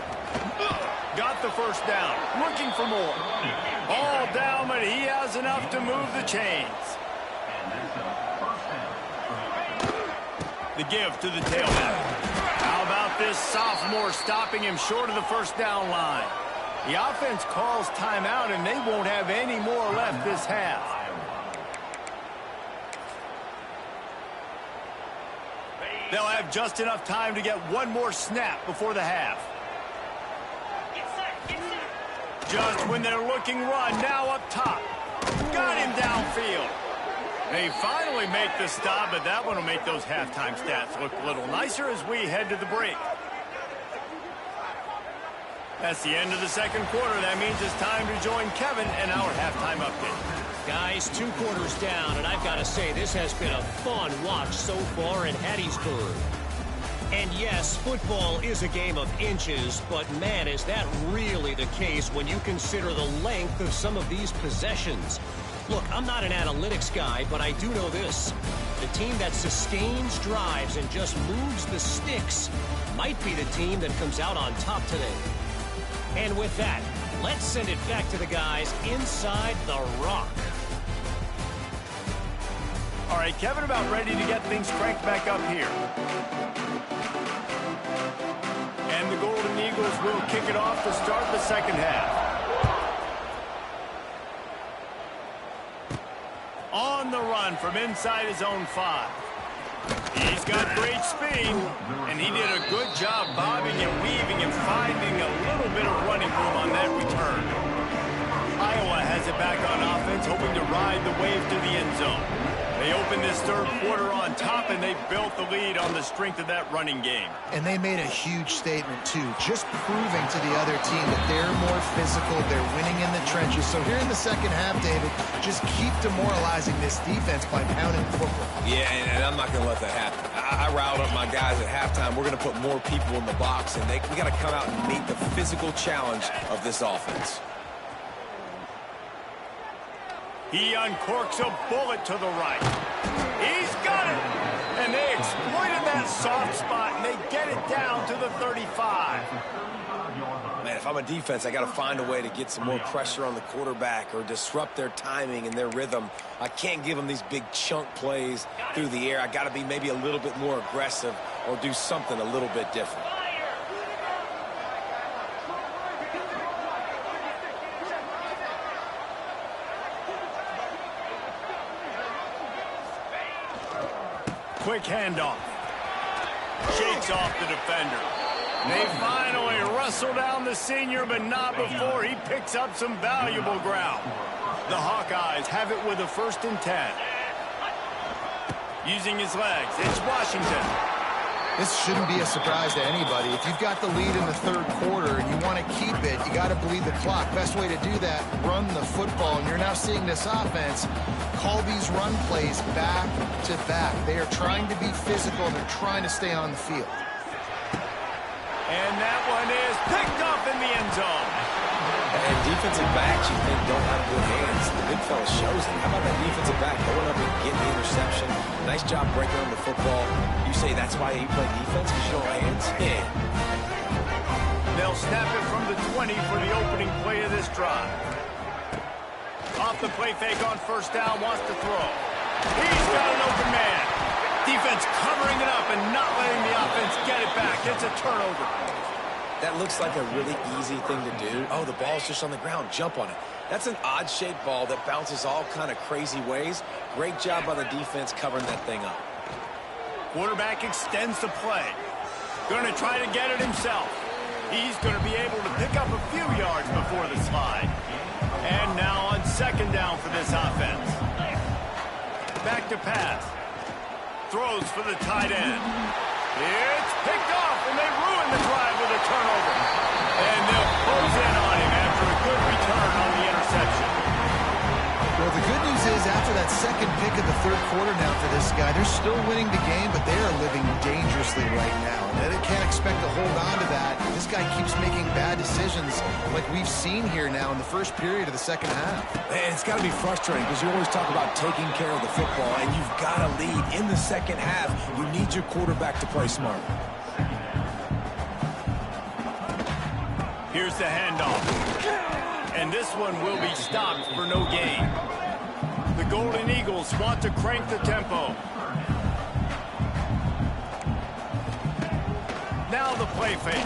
Got the first down. Looking for more. All down, but he has enough to move the chains. The give to the tailback. How about this sophomore stopping him short of the first down line? The offense calls timeout, and they won't have any more left this half. They'll have just enough time to get one more snap before the half. Just when they're looking run, now up top. Got him downfield. They finally make the stop, but that one will make those halftime stats look a little nicer as we head to the break. That's the end of the second quarter. That means it's time to join Kevin in our halftime update. Guys, 2 quarters down, and I've got to say, this has been a fun watch so far in Hattiesburg. And yes, football is a game of inches, but man, is that really the case when you consider the length of some of these possessions. Look, I'm not an analytics guy, but I do know this. The team that sustains drives and just moves the sticks might be the team that comes out on top today. And with that, let's send it back to the guys inside the rock. All right, Kevin, about ready to get things cranked back up here. And the Golden Eagles will kick it off to start the second half. On the run from inside his own 5. He's got great speed, and he did a good job bobbing and weaving and finding a little bit of running room on that return. Iowa has it back on offense, hoping to ride the wave to the end zone. They open this third quarter on top, and they built the lead on the strength of that running game. And they made a huge statement, too, just proving to the other team that they're more physical, they're winning in the trenches. So here in the second half, David, just keep demoralizing this defense by pounding the football. Yeah, and I'm not going to let that happen. I riled up my guys at halftime. We're going to put more people in the box, and we got to come out and meet the physical challenge of this offense. He uncorks a bullet to the right. He's got it! And they exploited that soft spot, and they get it down to the 35. Man, if I'm a defense, I got to find a way to get some more pressure on the quarterback or disrupt their timing and their rhythm. I can't give them these big chunk plays through the air. I got to be maybe a little bit more aggressive or do something a little bit different. Quick handoff. Shakes off the defender. They finally wrestle down the senior, but not before he picks up some valuable ground. The Hawkeyes have it with a 1st and 10. Using his legs, it's Washington. This shouldn't be a surprise to anybody. If you've got the lead in the third quarter and you want to keep it, you got to bleed the clock. Best way to do that, run the football. And you're now seeing this offense call these run plays back to back. They are trying to be physical, and they're trying to stay on the field. And that one is picked up in the end zone. And defensive backs you think don't have good hands. The big fella shows it. How about that defensive back going up and getting the interception? Nice job breaking on the football. You say that's why you play defense, because you don't have hands? Yeah. They'll snap it from the 20 for the opening play of this drive. Off the play fake on 1st down, wants to throw. He's got an open man. Defense covering it up and not letting the offense get it back. It's a turnover. That looks like a really easy thing to do. Oh, the ball's just on the ground. Jump on it. That's an odd-shaped ball that bounces all kind of crazy ways. Great job by the defense covering that thing up. Quarterback extends the play. Going to try to get it himself. He's going to be able to pick up a few yards before the slide. And now on 2nd down for this offense. Back to pass. Throws for the tight end. It's picked off, and they ruin the drive with a turnover. And they'll close in on him after a good return on the interception. Well, the good news is after that second pick of the third quarter now for this guy, they're still winning the game, but they are living dangerously right now. And they can't expect to hold on to that. This guy keeps making bad decisions like we've seen here now in the first period of the second half. And it's got to be frustrating because you always talk about taking care of the football, and you've got to lead in the second half. You need your quarterback to play smart. Here's the handoff. And this one will be stopped for no gain. The Golden Eagles want to crank the tempo. Now the play fake.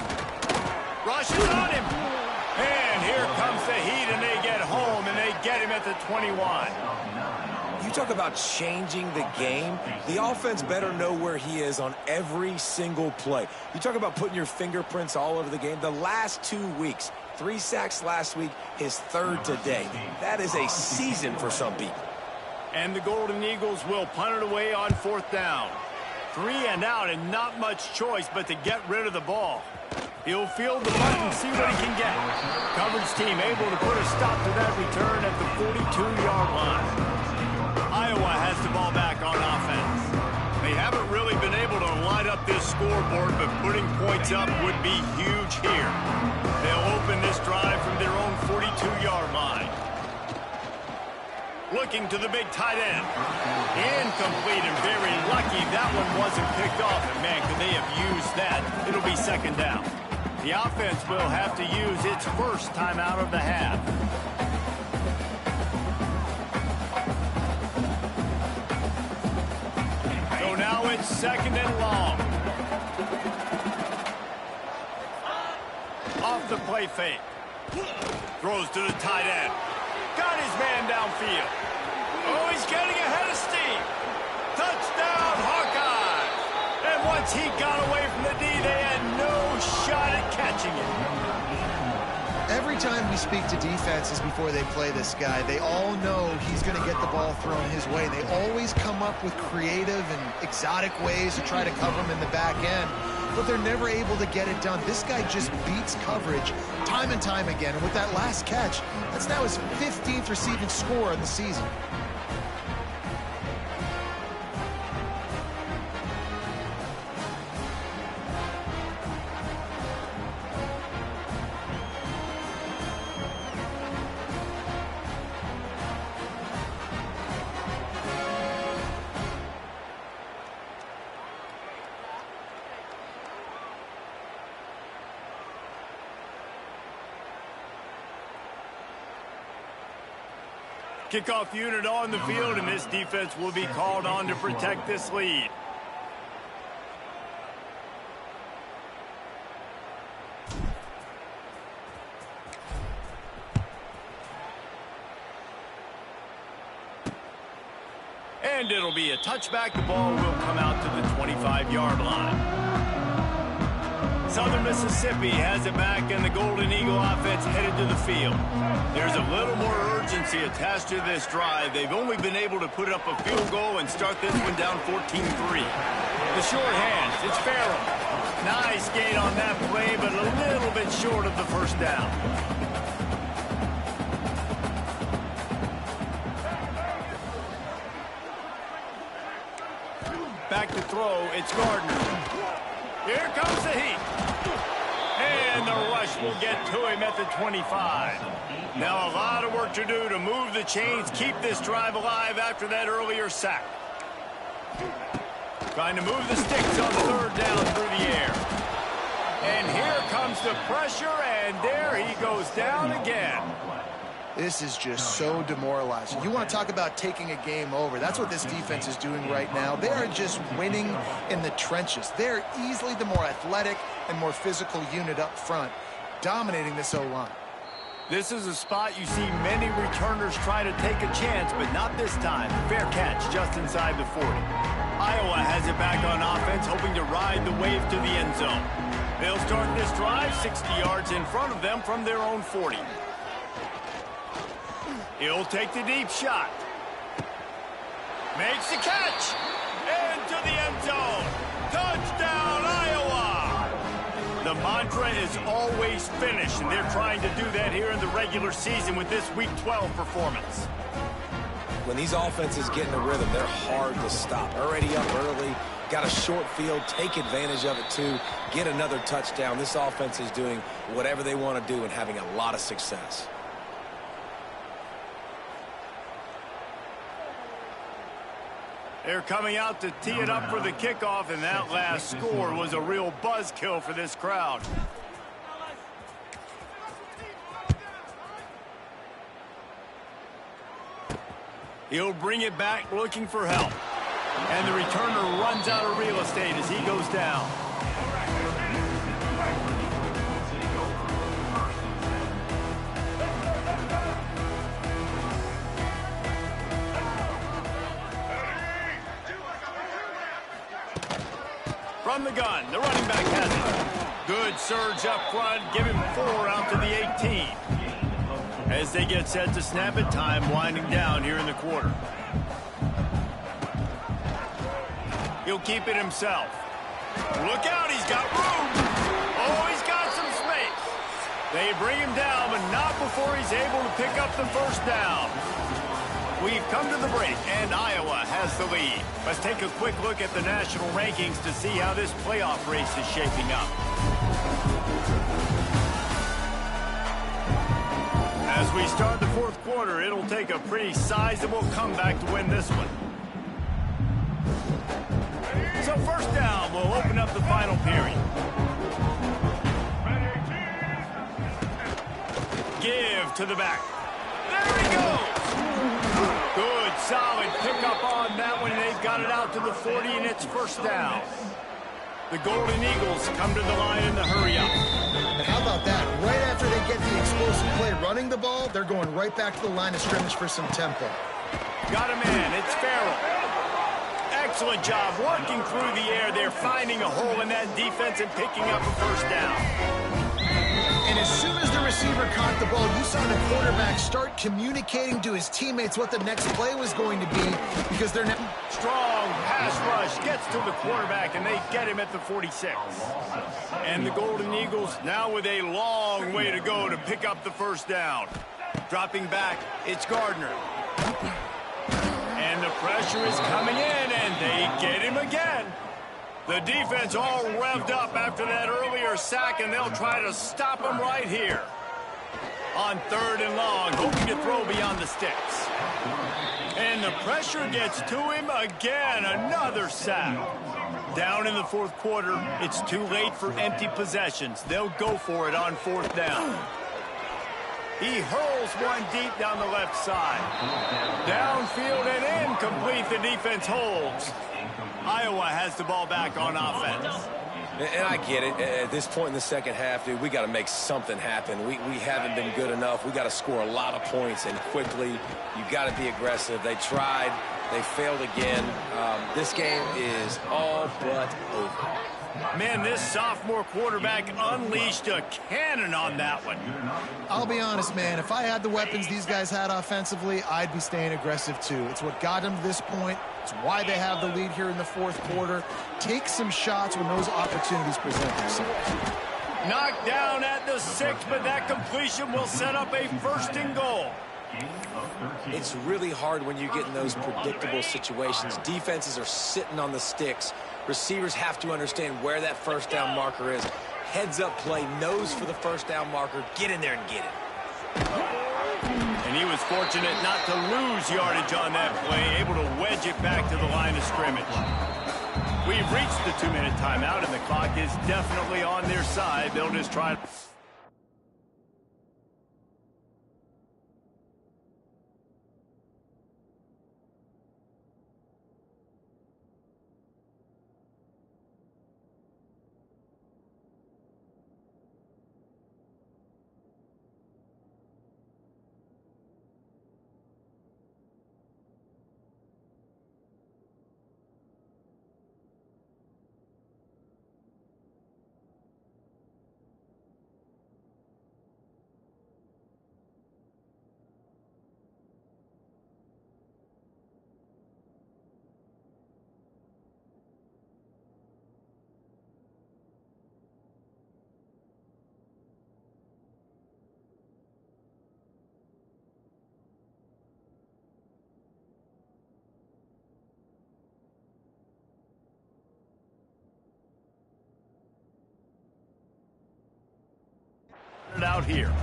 Rushes on him. And here comes the heat, and they get home, and they get him at the 21. You talk about changing the game. The offense better know where he is on every single play. You talk about putting your fingerprints all over the game. The last 2 weeks, 3 sacks last week, his 3rd today. That is a season for some people. And the Golden Eagles will punt it away on 4th down. 3 and out, and not much choice but to get rid of the ball. He'll field the punt and see what he can get. Coverage team able to put a stop to that return at the 42-yard line. Iowa has the ball back on offense. They haven't really been able to light up this scoreboard, but putting points up would be huge here. They'll open this drive from their own 42-yard line. Looking to the big tight end. Incomplete, and very lucky that one wasn't picked off. And man, could they have used that? It'll be 2nd down. The offense will have to use its first timeout of the half. So now it's 2nd and long. Off the play fake. Throws to the tight end. Got his man downfield. Oh, he's getting ahead of steam. Touchdown, Hawkeyes. And once he got away from the D, they had no shot at catching it. Every time we speak to defenses before they play this guy, they all know he's going to get the ball thrown his way. They always come up with creative and exotic ways to try to cover him in the back end, but they're never able to get it done. This guy just beats coverage time and time again, and with that last catch, that's now his 15th receiving score of the season. Kickoff unit on the field, and this defense will be called on to protect this lead. And it'll be a touchback. The ball will come out to the 25-yard line. Southern Mississippi has it back, and the Golden Eagle offense headed to the field. There's a little more urgency attached to this drive. They've only been able to put up a field goal and start this one down 14-3. The short hands, it's Farrell. Nice gain on that play, but a little bit short of the first down. Back to throw, it's Gardner. Here comes the heat. And the rush will get to him at the 25. Now a lot of work to do to move the chains, keep this drive alive after that earlier sack. Trying to move the sticks on third down through the air. And here comes the pressure, and there he goes down again. This is just so demoralizing. You want to talk about taking a game over. That's what this defense is doing right now. They are just winning in the trenches. They're easily the more athletic and more physical unit up front, dominating this O-line. This is a spot you see many returners try to take a chance, but not this time. Fair catch just inside the 40. Iowa has it back on offense, hoping to ride the wave to the end zone. They'll start this drive 60 yards in front of them from their own 40. He'll take the deep shot. Makes the catch. Into the end zone. Touchdown, Iowa. The mantra is always finish, and they're trying to do that here in the regular season with this Week 12 performance. When these offenses get in a rhythm, they're hard to stop. Already up early, got a short field, take advantage of it too, get another touchdown. This offense is doing whatever they want to do and having a lot of success. They're coming out to tee it up for the kickoff, and that last score was a real buzzkill for this crowd. He'll bring it back looking for help. And the returner runs out of real estate as he goes down. From the gun, the running back has it. Good surge up front, give him 4 out to the 18. As they get set to snap it, time winding down here in the quarter. He'll keep it himself. Look out, he's got room. Oh, he's got some space. They bring him down, but not before he's able to pick up the first down. We've come to the break, and Iowa has the lead. Let's take a quick look at the national rankings to see how this playoff race is shaping up. As we start the fourth quarter, it'll take a pretty sizable comeback to win this one. So first down will open up the final period. Give to the back. There he goes. Good, solid pickup on that one. They've got it out to the 40, and it's first down. The Golden Eagles come to the line in the hurry up. And how about that? running the ball, they're going right back to the line of scrimmage for some tempo. Got a man. It's Farrell. Excellent job working through the air. They're finding a hole in that defense and picking up a first down. And as soon as the receiver caught the ball, you saw the quarterback start communicating to his teammates what the next play was going to be because they're now... Strong pass rush gets to the quarterback, and they get him at the 46. And the Golden Eagles now with a long way to go to pick up the first down. Dropping back, it's Gardner. And the pressure is coming in, and they get him again. The defense all revved up after that earlier sack, and they'll try to stop him right here. On 3rd and long, hoping to throw beyond the sticks. And the pressure gets to him again, another sack. Down in the 4th quarter, it's too late for empty possessions. They'll go for it on 4th down. He hurls one deep down the left side. Downfield and incomplete, the defense holds. Iowa has the ball back on offense. And I get it. At this point in the second half, dude, we got to make something happen. We haven't been good enough. We got to score a lot of points and quickly. You got to be aggressive. They tried. They failed again. This game is all but over. Man, this sophomore quarterback unleashed a cannon on that one. I'll be honest, man. If I had the weapons these guys had offensively, I'd be staying aggressive too. It's what got them to this point. It's why they have the lead here in the 4th quarter. Take some shots when those opportunities present themselves. Knocked down at the 6, but that completion will set up a 1st and goal. It's really hard when you get in those predictable situations. Defenses are sitting on the sticks. Receivers have to understand where that first down marker is. Heads up play, nose for the first down marker. Get in there and get it. And he was fortunate not to lose yardage on that play, able to wedge it back to the line of scrimmage. We've reached the 2-minute timeout, and the clock is definitely on their side. They'll just try... out here.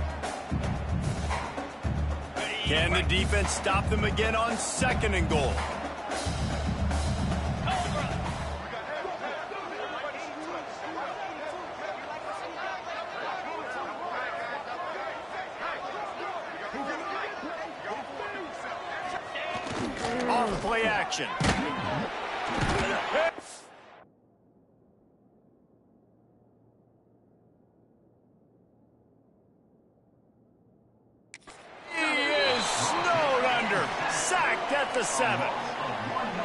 Can the defense stop them again on 2nd and goal? Off play action. The 7.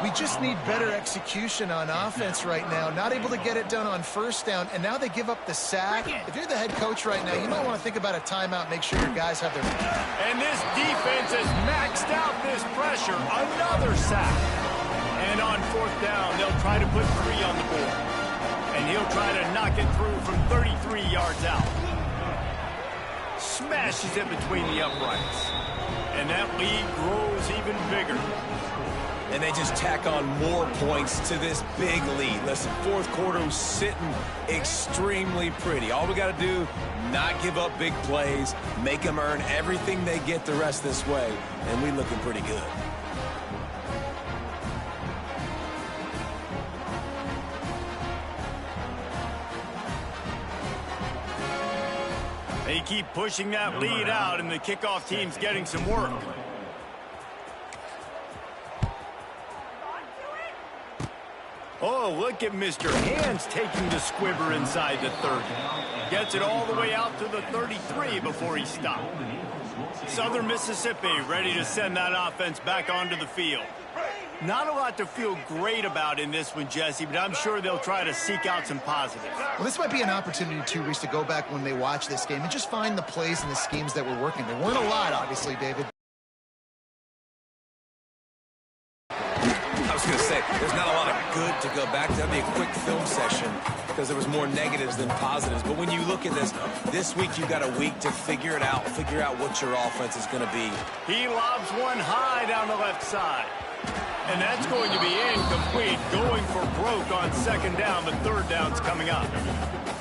We just need better execution on offense right now. Not able to get it done on 1st down, and now they give up the sack. If you're the head coach right now, you might want to think about a timeout, make sure your guys have their... And this defense has maxed out this pressure. Another sack. And on 4th down, they'll try to put 3 on the board. And he'll try to knock it through from 33 yards out. Smashes it between the uprights. And that lead grows even bigger. And they just tack on more points to this big lead. Listen, 4th quarter was sitting extremely pretty. All we got to do, not give up big plays, make them earn everything they get the rest this way, and we looking pretty good. They keep pushing that lead out, and the kickoff team's getting some work. Oh, look at Mr. Hands taking the squibber inside the 30. Gets it all the way out to the 33 before he stopped. Southern Mississippi ready to send that offense back onto the field. Not a lot to feel great about in this one, Jesse, but I'm sure they'll try to seek out some positives. Well, this might be an opportunity, too, Reese, to go back when they watch this game and just find the plays and the schemes that were working. There weren't a lot, obviously, David. I was going to say, there's not a lot of good to go back to. That'd be a quick film session because there was more negatives than positives. But when you look at this week you've got a week to figure it out, figure out what your offense is going to be. He lobs one high down the left side. And that's going to be incomplete, going for broke on second down, but third down's coming up.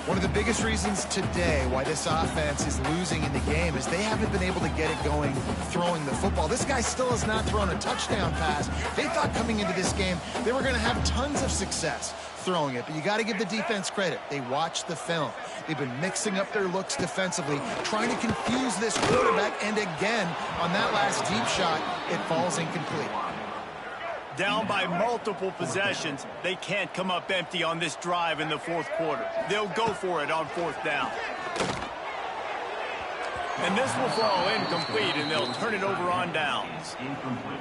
One of the biggest reasons today why this offense is losing in the game is they haven't been able to get it going throwing the football. This guy still has not thrown a touchdown pass. They thought coming into this game they were going to have tons of success throwing it, but you got to give the defense credit. They watched the film. They've been mixing up their looks defensively, trying to confuse this quarterback, and again, on that last deep shot, it falls incomplete. Down by multiple possessions, they can't come up empty on this drive in the fourth quarter. They'll go for it on fourth down. And this will fall incomplete, and they'll turn it over on downs.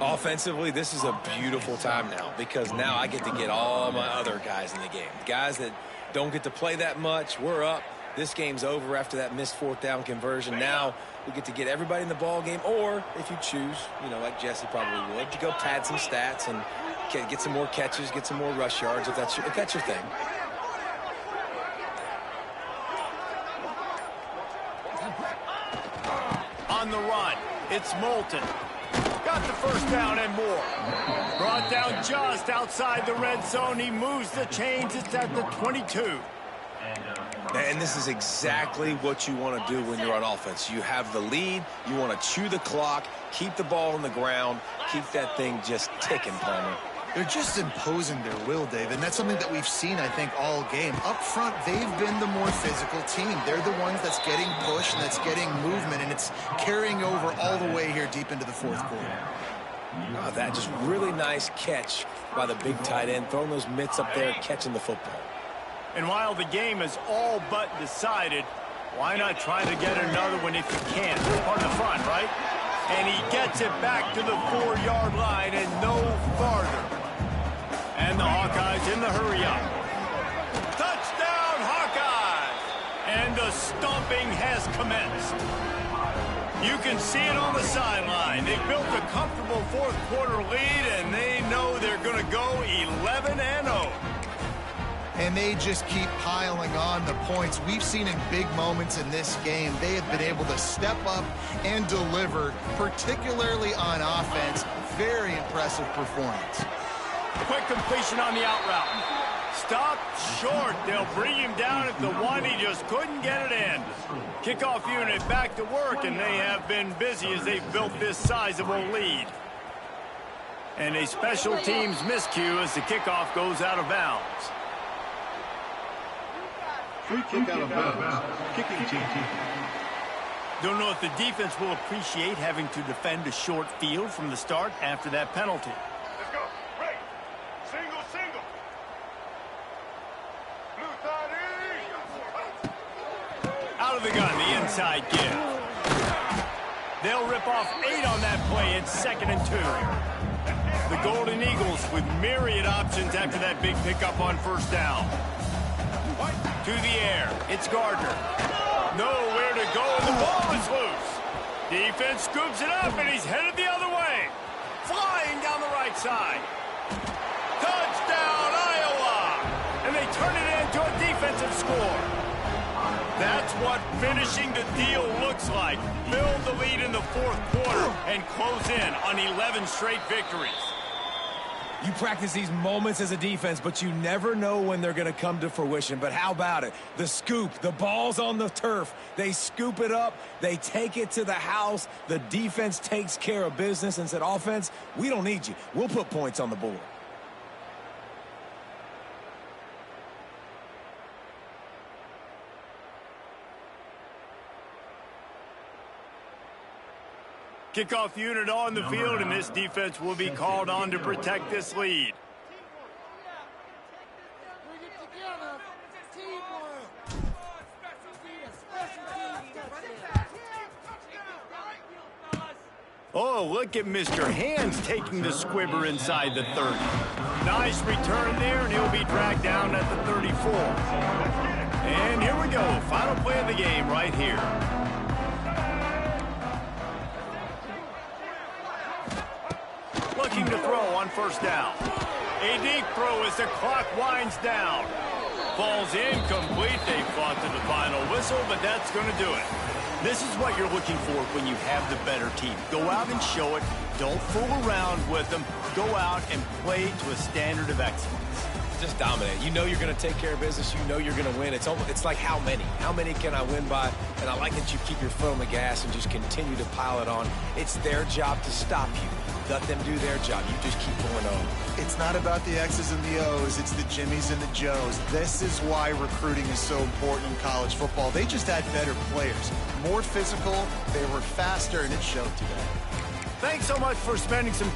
Offensively, this is a beautiful time now because now I get to get all my other guys in the game. Guys that don't get to play that much, we're up. This game's over after that missed fourth down conversion. Now we get to get everybody in the ball game, or if you choose, you know, like Jesse probably would, to go pad some stats and get some more catches, get some more rush yards if that's your thing. On the run, it's Moulton. Got the first down and more. Brought down just outside the red zone. He moves the chains. It's at the 22. And this is exactly what you want to do when you're on offense. You have the lead. You want to chew the clock, keep the ball on the ground, keep that thing just ticking, Palmer. They're just imposing their will, David, and that's something that we've seen, I think, all game. Up front, they've been the more physical team. They're the ones that's getting pushed and that's getting movement, and it's carrying over all the way here deep into the fourth quarter. Oh, that just really nice catch by the big tight end, throwing those mitts up there, catching the football. And while the game is all but decided, why not try to get another one if you can? On the front, right? And he gets it back to the 4-yard line and no farther. And the Hawkeyes in the hurry-up. Touchdown, Hawkeyes! And the stomping has commenced. You can see it on the sideline. They built a comfortable fourth-quarter lead, and they know they're going to go 11-0. And they just keep piling on the points. We've seen in big moments in this game, they have been able to step up and deliver, particularly on offense. Very impressive performance. Quick completion on the out route. Stopped short. They'll bring him down at the 1. He just couldn't get it in. Kickoff unit back to work, and they have been busy as they've built this sizable lead. And a special teams miscue as the kickoff goes out of bounds. Free kick out of bounds. Kicking team. Don't know if the defense will appreciate having to defend a short field from the start after that penalty. Let's go. Right. Single, single. Blue side Out of the gun, the inside give. They'll rip off 8 on that play. It's 2nd and 2. The Golden Eagles with myriad options after that big pickup on first down. To the air, it's Gardner. Nowhere to go, and the ball is loose. Defense scoops it up, and he's headed the other way. Flying down the right side. Touchdown, Iowa! And they turn it into a defensive score. That's what finishing the deal looks like. Build the lead in the fourth quarter and close in on 11 straight victories. You practice these moments as a defense, but you never know when they're going to come to fruition. But how about it? The scoop, the ball's on the turf. They scoop it up. They take it to the house. The defense takes care of business and said, offense, we don't need you. We'll put points on the board. Kickoff unit on the field, and this defense will be called on to protect this lead. Oh, look at Mr. Hands taking the squibber inside the 30. Nice return there, and he'll be dragged down at the 34. And here we go. Final play of the game right here. Looking to throw on first down. A deep throw as the clock winds down. Ball's incomplete. They fought to the final whistle, but that's going to do it. This is what you're looking for when you have the better team. Go out and show it. Don't fool around with them. Go out and play to a standard of excellence. Just dominate. You know you're going to take care of business. You know you're going to win. It's like how many? How many can I win by? And I like that you keep your foot on the gas and just continue to pile it on. It's their job to stop you. Let them do their job. You just keep going on. It's not about the X's and the O's. It's the Jimmies and the Joes. This is why recruiting is so important in college football. They just had better players. More physical. They were faster, and it showed today. Thanks so much for spending some...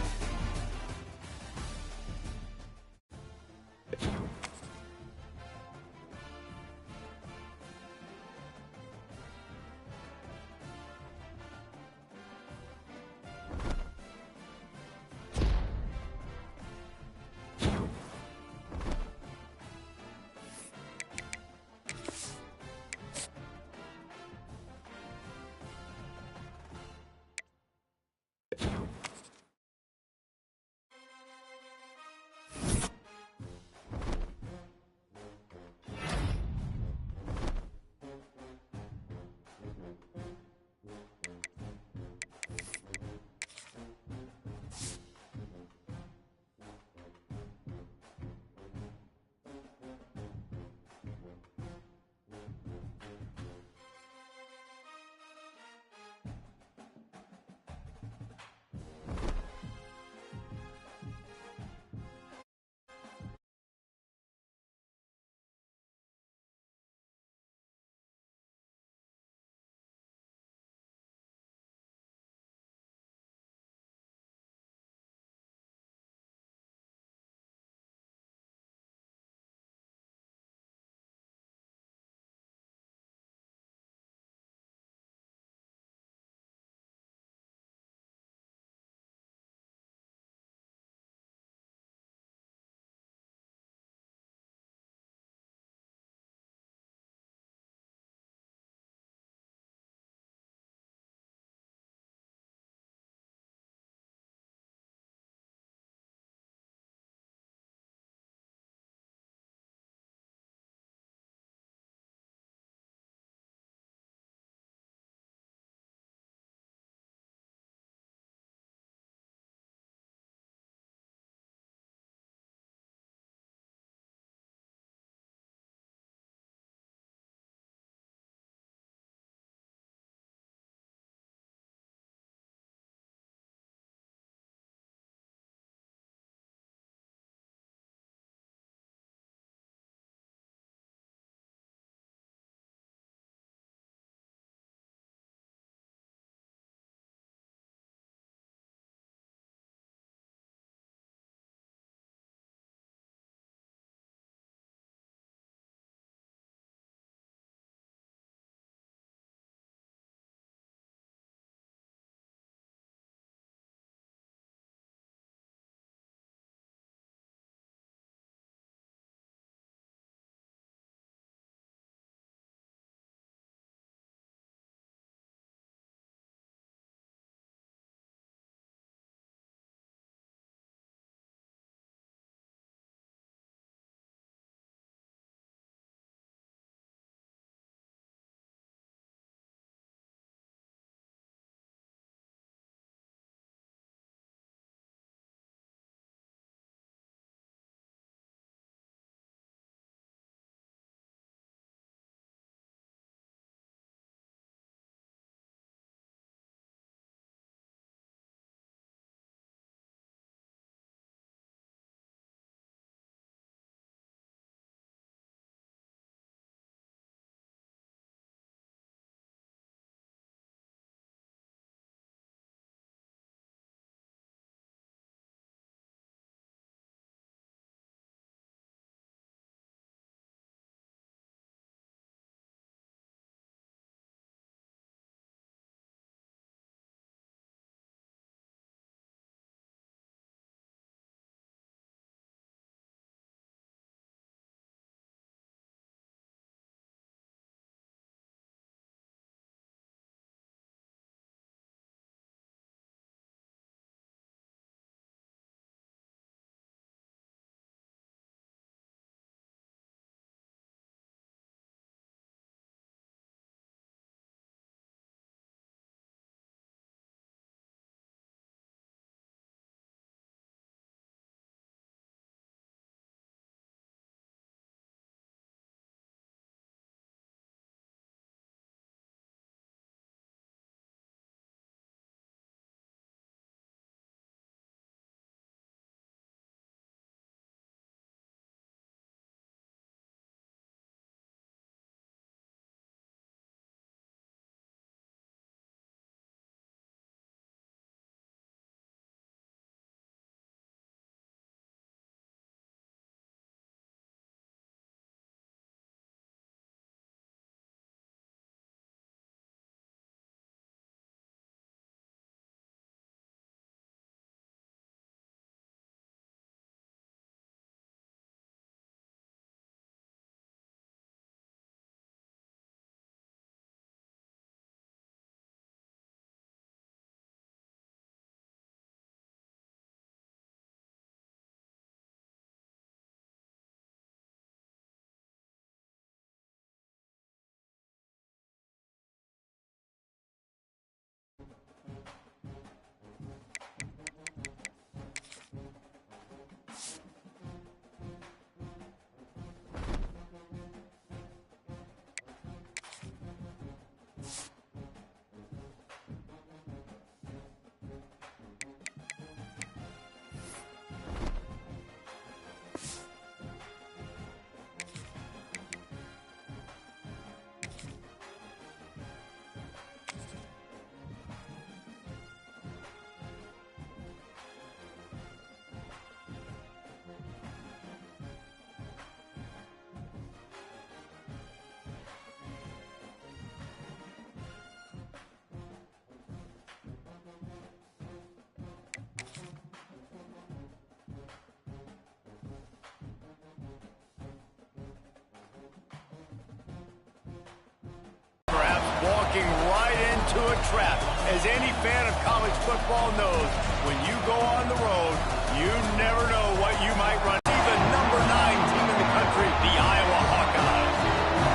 walking right into a trap. As any fan of college football knows, when you go on the road, you never know what you might run. The number 9 team in the country, the Iowa Hawkeyes,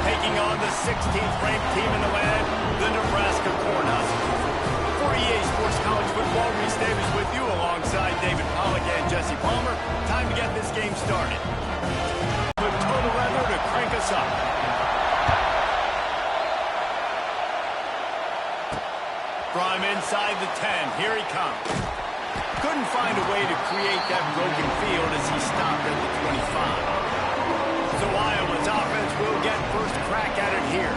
taking on the 16th ranked team in the land, the Nebraska Cornhuskers. For EA Sports College Football, Reese Davis with you alongside David Pollack and Jesse Palmer. Time to get this game started. With total weather to crank us up. From inside the 10, here he comes. Couldn't find a way to create that broken field as he stopped at the 25. So Iowa's offense will get first crack at it here.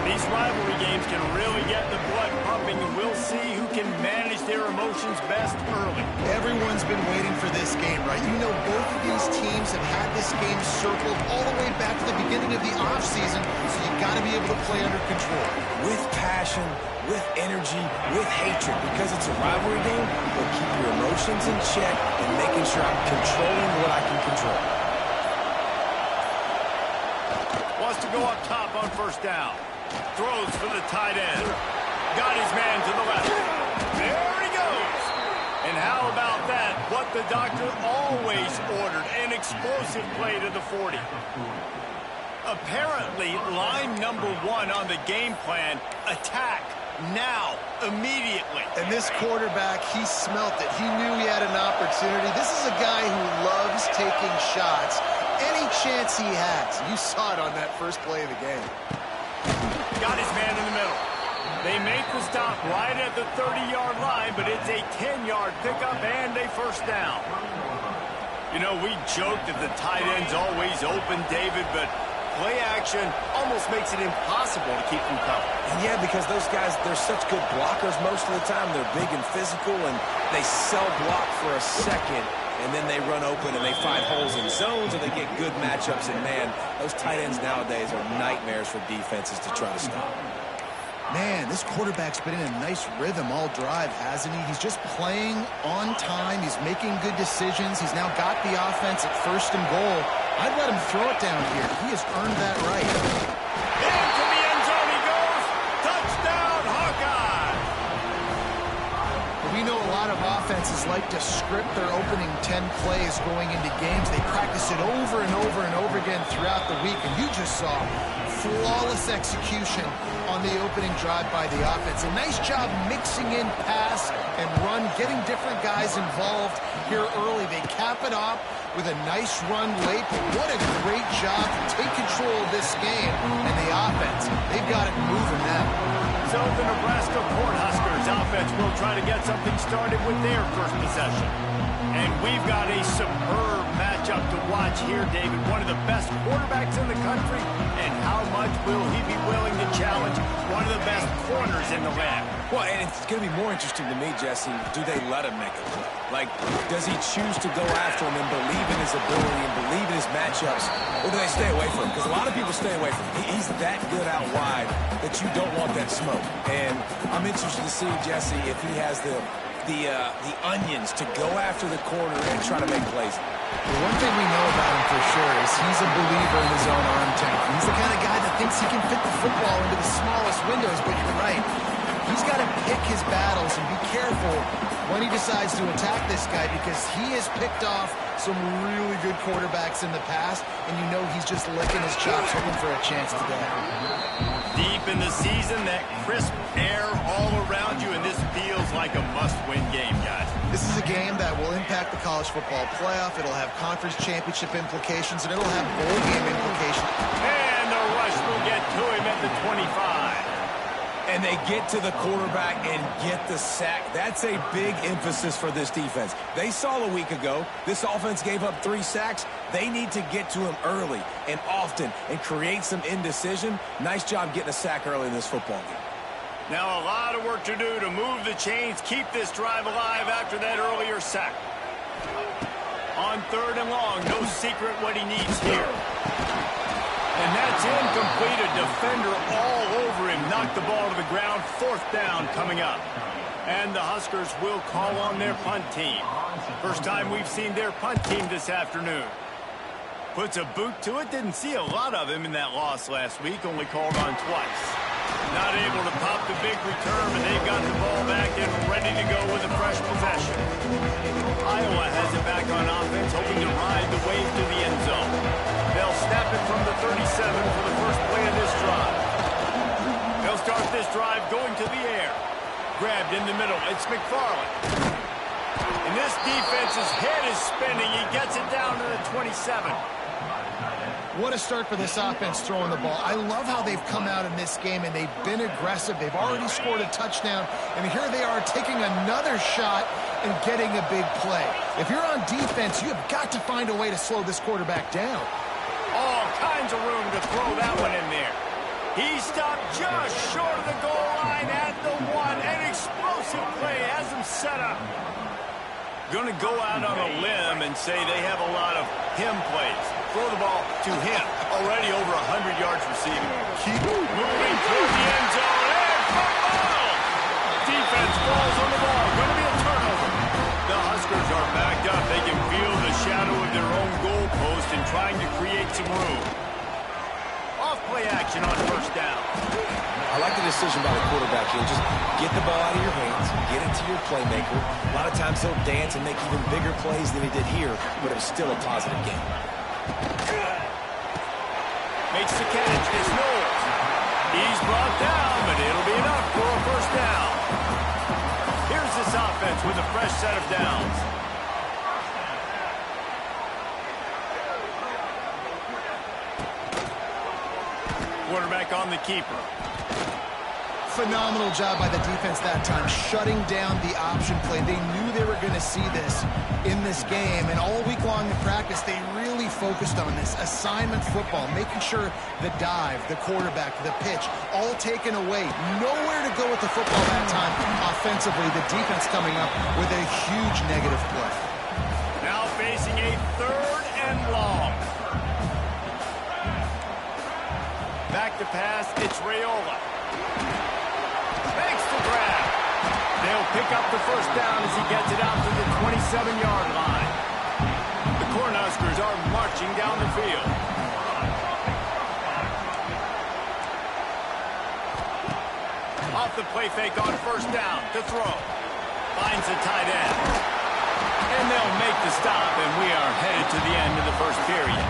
These rivalry games can really get the blood pumping, and we'll see who can manage their emotions best early. Everyone's been waiting for this game, right? You know, both of these teams have had this game circled all the way back to the beginning of the offseason, so you've got to be able to play under control. With passion, with energy, with hatred, because it's a rivalry game, but keep your emotions in check and making sure I'm controlling what I can control. Wants to go up top on first down. Throws for the tight end. Got his man to the left. There he goes. And how about that? What the doctor always ordered. An explosive play to the 40. Apparently, line number 1 on the game plan, attack now, immediately. And this quarterback, he smelt it. He knew he had an opportunity. This is a guy who loves taking shots any chance he has. You saw it on that first play of the game. Got his man in the middle. They make the stop right at the 30-yard line, but it's a 10-yard pickup and a first down. You know, we joked that the tight end's always open, David, but play action almost makes it impossible to keep them covered. And yeah, because those guys, they're such good blockers most of the time. They're big and physical, and they sell block for a second, and then they run open and they find holes in zones, or they get good matchups. And, man, those tight ends nowadays are nightmares for defenses to try to stop. Man, this quarterback's been in a nice rhythm all drive, hasn't he? He's just playing on time. He's making good decisions. He's now got the offense at first and goal. I'd let him throw it down here. He has earned that right. Into the end zone he goes. Touchdown, Hawkeye. We know a lot of offenses like to script their opening 10 plays going into games. They practice it over and over and over again throughout the week, and you just saw flawless execution on the opening drive by the offense. A nice job mixing in pass and run, getting different guys involved here early. They cap it off with a nice run late, but what a great job to take control of this game. And the offense, they've got it moving now. So the Nebraska Cornhuskers offense will try to get something started with their first possession. And we've got a superb matchup to watch here, David. One of the best quarterbacks in the country. And how much will he be willing to challenge one of the best corners in the land? Well, and it's going to be more interesting to me, Jesse, do they let him make a play? Like, does he choose to go after him and believe in his ability and believe in his matchups, or do they stay away from him? Because a lot of people stay away from him. He's that good out wide that you don't want that smoke. And I'm interested to see, Jesse, if he has the onions to go after the corner and try to make plays. The one thing we know about him for sure is he's a believer in his own arm talent. He's the kind of guy that thinks he can fit the football into the smallest windows, but you're right. He's got to pick his battles and be careful when he decides to attack this guy, because he has picked off some really good quarterbacks in the past, and you know he's just licking his chops looking for a chance today. Deep in the season, that crisp air all around you, and this feels like a must-win game, guys. This is a game that will impact the college football playoff. It'll have conference championship implications, and it'll have bowl game implications. And the rush will get to him at the 25. And they get to the quarterback and get the sack. That's a big emphasis for this defense. They saw a week ago, this offense gave up 3 sacks. They need to get to him early and often and create some indecision. Nice job getting a sack early in this football game. Now a lot of work to do to move the chains, keep this drive alive after that earlier sack. On 3rd and long, no secret what he needs here. And that's incomplete. A defender all over him. Knocked the ball to the ground. 4th down coming up. And the Huskers will call on their punt team. First time we've seen their punt team this afternoon. Puts a boot to it. Didn't see a lot of him in that loss last week. Only called on twice. Not able to pop the big return, and they've got the ball back and ready to go with a fresh possession. Iowa has it back on offense, hoping to ride the wave to the end zone. They'll snap it from the 37 for the first play of this drive. They'll start this drive going to the air. Grabbed in the middle. It's McFarland. And this defense's head is spinning. He gets it down to the 27. What a start for this offense throwing the ball. I love how they've come out in this game, and they've been aggressive. They've already scored a touchdown, and here they are taking another shot and getting a big play. If you're on defense, you have got to find a way to slow this quarterback down. All kinds of room to throw that one in there. He stopped just short of the goal line at the one. An explosive play has him set up. Going to go out on a limb and say they have a lot of him plays. Throw the ball to him. Already over 100 yards receiving. Keep Moving toward the end zone. And fumble! Defense falls on the ball. Going to be a turnover. The Huskers are backed up. They can feel the shadow of their own goalpost and trying to create some room. Off-play action on first down. I like the decision by the quarterback here. Just get the ball out of your hands, get it to your playmaker. A lot of times he'll dance and make even bigger plays than he did here, but it was still a positive game. Makes the catch. It's Knowles. He's brought down, but it'll be enough for a first down. Here's this offense with a fresh set of downs. Quarterback on the keeper. Phenomenal job by the defense that time, shutting down the option play. They knew they were going to see this in this game, and all week long in practice, they really focused on this assignment football, making sure the dive, the quarterback, the pitch, all taken away. Nowhere to go with the football that time. Offensively, the defense coming up with a huge negative play. Now facing a 3rd and long. Back to pass, it's Raiola. Makes the grab. They'll pick up the first down as he gets it out to the 27-yard line. The Cornhuskers are marching down the field. Off the play fake on first down to throw. Finds a tight end. And they'll make the stop, and we are headed to the end of the first period.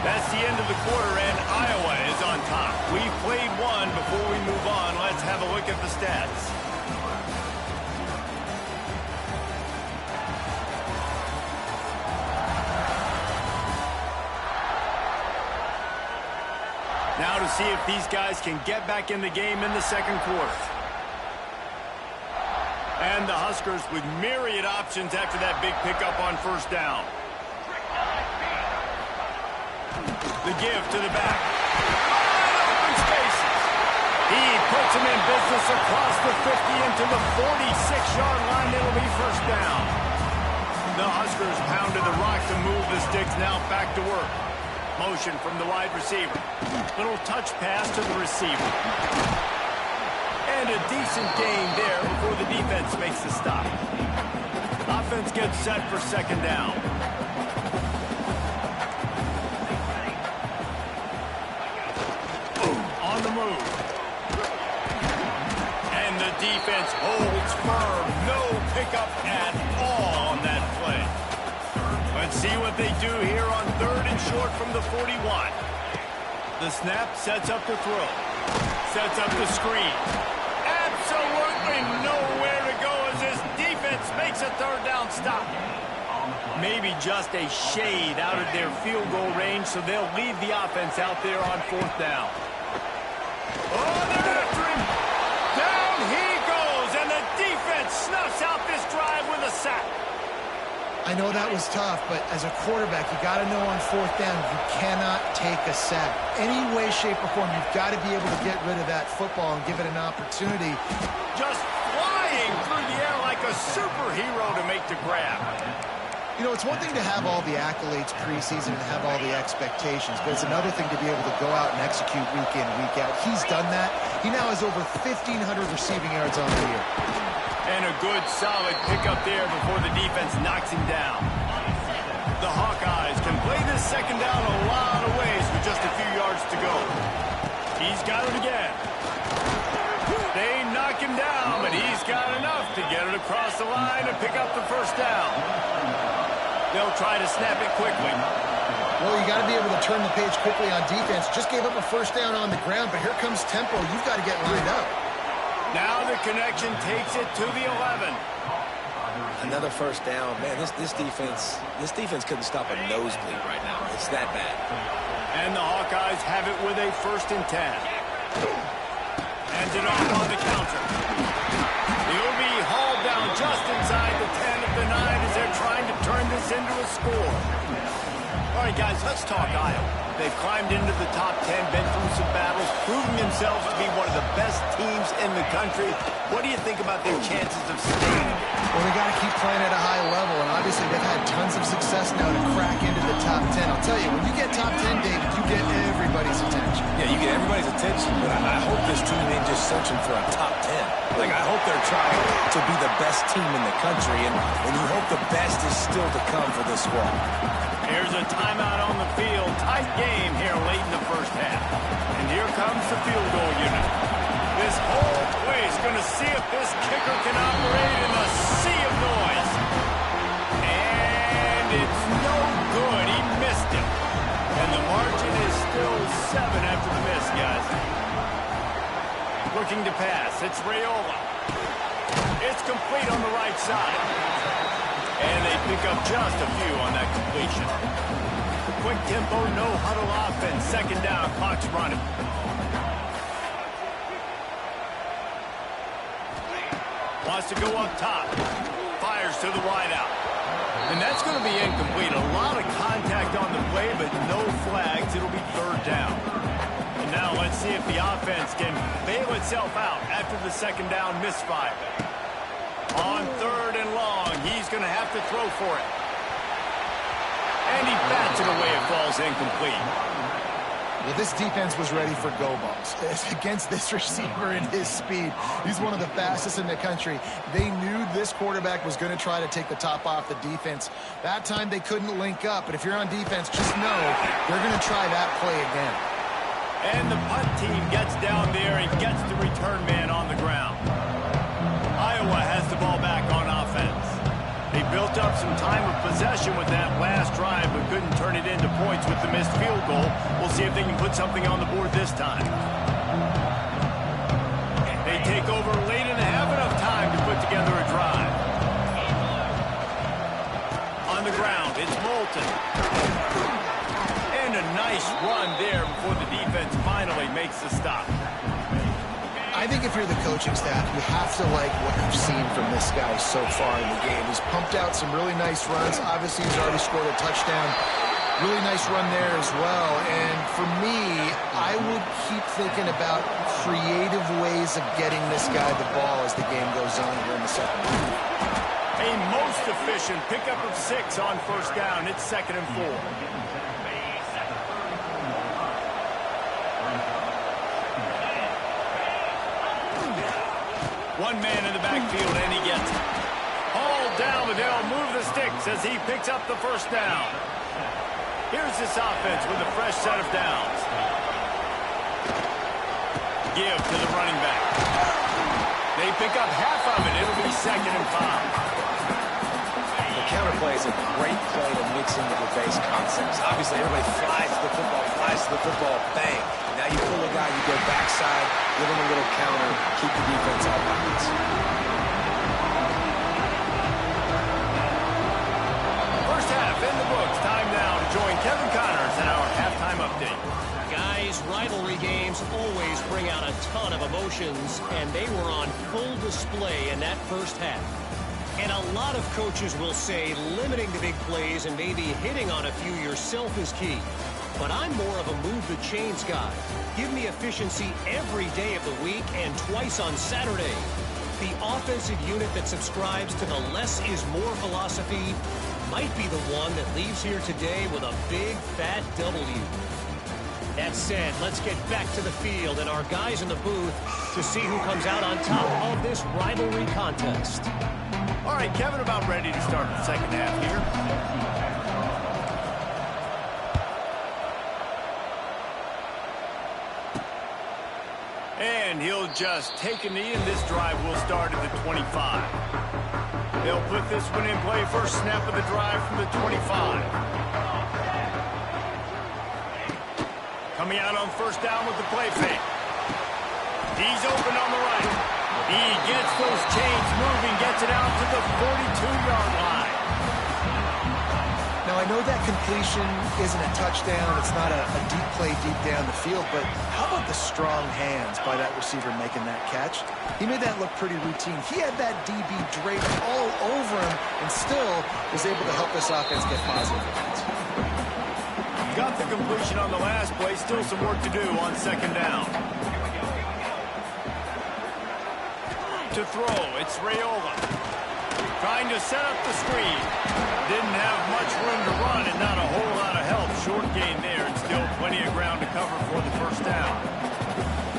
That's the end of the quarter, and Iowa is on top. We've played one. Before we move on, let's have a look at the stats. Now to see if these guys can get back in the game in the second quarter. And the Huskers with myriad options after that big pickup on first down. The give to the back. Open spaces. He puts him in business across the 50 into the 46-yard line. It'll be first down. The Huskers pounded the rock to move the sticks. Now back to work. Motion from the wide receiver. Little touch pass to the receiver. And a decent gain there before the defense makes the stop. Offense gets set for second down. On the move. And the defense holds firm. No pickup at all on that play. Let's see what they do here on 3rd and short from the 41. The snap sets up the throw. Sets up the screen. Absolutely nowhere to go as this defense makes a 3rd down stop. Maybe just a shade out of their field goal range, so they'll leave the offense out there on 4th down. Oh, they're after him. Down he goes, and the defense snuffs out this drive with a sack. I know that was tough, but as a quarterback, you got to know on 4th down, you cannot take a sack. Any way, shape, or form, you've got to be able to get rid of that football and give it an opportunity. Just flying through the air like a superhero to make the grab. You know, it's one thing to have all the accolades preseason and have all the expectations, but it's another thing to be able to go out and execute week in, week out. He's done that. He now has over 1,500 receiving yards on the year. And a good, solid pickup there before the defense knocks him down. The Hawkeyes can play this second down a lot of ways with just a few yards to go. He's got it again. They knock him down, but he's got enough to get it across the line and pick up the first down. They'll try to snap it quickly. Well, you got to be able to turn the page quickly on defense. Just gave up a first down on the ground, but here comes tempo. You've got to get lined up. Now the connection takes it to the 11. Another first down. Man, this defense couldn't stop a nosebleed right now. It's that bad. And the Hawkeyes have it with a 1st and 10. Ends it off on the counter. He'll be hauled down just inside the 10 of the 9 as they're trying to turn this into a score. All right, guys, let's talk Iowa. They've climbed into the top 10, been through some battles, proving themselves to be one of the best teams in the country. What do you think about their chances of staying? Well, they got to keep playing at a high level, and obviously they've had tons of success now to crack into the top 10. I'll tell you, when you get top 10, David, you get everybody's attention. Yeah, you get everybody's attention, but I hope this team ain't just searching for a top 10. Like, I hope they're trying to be the best team in the country, and you hope the best is still to come for this squad. Here's a timeout on the field. Tight game here late in the first half. And here comes the field goal unit. This whole place going to see if this kicker can operate in a sea of noise. And it's no good. He missed it. And the margin is still 7 after the miss, guys. Looking to pass. It's Raiola. It's complete on the right side. And they pick up just a few on that completion. Quick tempo, no huddle offense. Second down, clock's running. Wants to go up top. Fires to the wideout. And that's going to be incomplete. A lot of contact on the play, but no flags. It'll be 3rd down. And now let's see if the offense can bail itself out after the second down misfire. On 3rd and long, he's going to have to throw for it. And he bats it away. It falls incomplete. Well, this defense was ready for go balls. Against this receiver and his speed, he's one of the fastest in the country. They knew this quarterback was going to try to take the top off the defense. That time they couldn't link up, but if you're on defense, just know they're going to try that play again. And the punt team gets down there and gets the return man on the ground. Iowa has the ball back on offense. They built up some time of possession with that last drive, but couldn't turn it into points with the missed field goal. We'll see if they can put something on the board this time. They take over late and have enough time to put together a drive. On the ground, it's Moulton. And a nice run there before the defense finally makes the stop. I think if you're the coaching staff, you have to like what you've seen from this guy so far in the game. He's pumped out some really nice runs. Obviously, he's already scored a touchdown. Really nice run there as well. And for me, I would keep thinking about creative ways of getting this guy the ball as the game goes on here in the second half. A most efficient pickup of 6 on 1st down. It's 2nd and 4. One man in the backfield, and he gets it. Hauled down, but they'll move the sticks as he picks up the 1st down. Here's this offense with a fresh set of downs. Give to the running back. They pick up half of it. It'll be 2nd and 5. The counterplay is a great play to mix into the base concepts. Obviously, everybody flies to the football, bang. Now you pull a guy, you go backside, give him a little counter, keep the defense off balance. First half in the books. Time now to join Kevin Connors in our halftime update. Guys, rivalry games always bring out a ton of emotions, and they were on full display in that first half. And a lot of coaches will say limiting the big plays and maybe hitting on a few yourself is key. But I'm more of a move-the-chains guy. Give me efficiency every day of the week and twice on Saturday. The offensive unit that subscribes to the less is more philosophy might be the one that leaves here today with a big, fat W. That said, let's get back to the field and our guys in the booth to see who comes out on top of this rivalry contest. All right, Kevin, about ready to start the second half here. And he'll just take a knee, and this drive will start at the 25. They'll put this one in play. First snap of the drive from the 25. Coming out on first down with the play fake. He's open on the right. He gets those chains moving, gets it out to the 42-yard line. Now, I know that completion isn't a touchdown. It's not a deep play deep down the field, but how about the strong hands by that receiver making that catch? He made that look pretty routine. He had that DB draped all over him and still was able to help this offense get positive points. Got the completion on the last play. Still some work to do on second down. To throw, it's Raiola. Trying to set up the screen. Didn't have much room to run and not a whole lot of help. Short gain there and still plenty of ground to cover for the first down.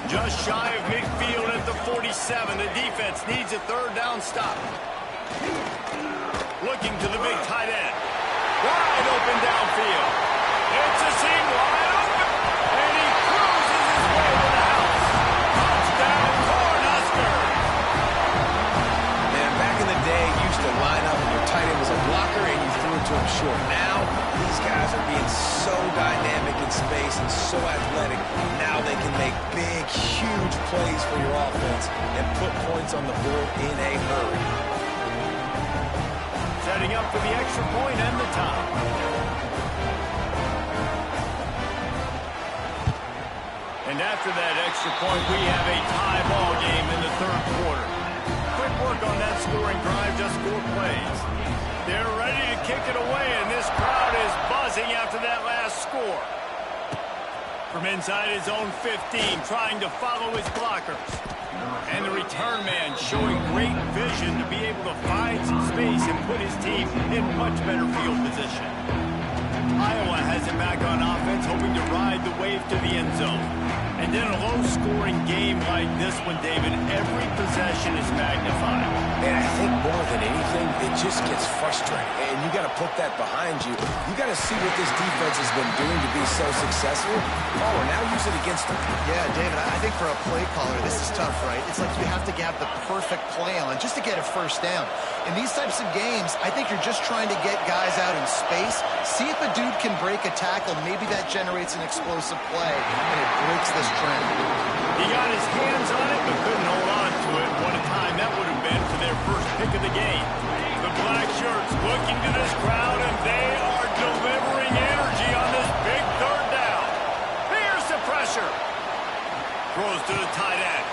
Just shy of midfield at the 47. The defense needs a third down stop. Looking to the big tight end. Wide open downfield. It's a seam wide open. And he cruises his way to the house. Touchdown, Cornhuskers. Man, back in the day, you used to line up and your tight end was a blocker and you threw it to him short. Now, these guys are being so dynamic in space and so athletic. Now they can make big, huge plays for your offense and put points on the board in a hurry. Setting up for the extra point and the tie. And after that extra point, we have a tie ball game in the third quarter. Quick work on that scoring drive, just 4 plays. They're ready to kick it away, and this crowd is buzzing after that last score. From inside his own 15, trying to follow his blockers. And the return man showing great vision to be able to find some space and put his team in much better field position. Iowa has it back on offense, hoping to ride the wave to the end zone. And in a low-scoring game like this one, David, every possession is magnified. And I think more than anything, it just gets frustrating. And you got to put that behind you. You got to see what this defense has been doing to be so successful. Oh, and now use it against them. Yeah, David, I think for a play caller, this is tough, right? It's like you have to have the perfect play on just to get a first down. In these types of games, I think you're just trying to get guys out in space, see if a dude can break a tackle. Maybe that generates an explosive play, and it breaks this trend. He got his hands on it, but couldn't hold on to it. What a time that would have been for their first pick of the game. The black shirts looking to this crowd, and they are delivering energy on this big third down. Here's the pressure. Throws to the tight end.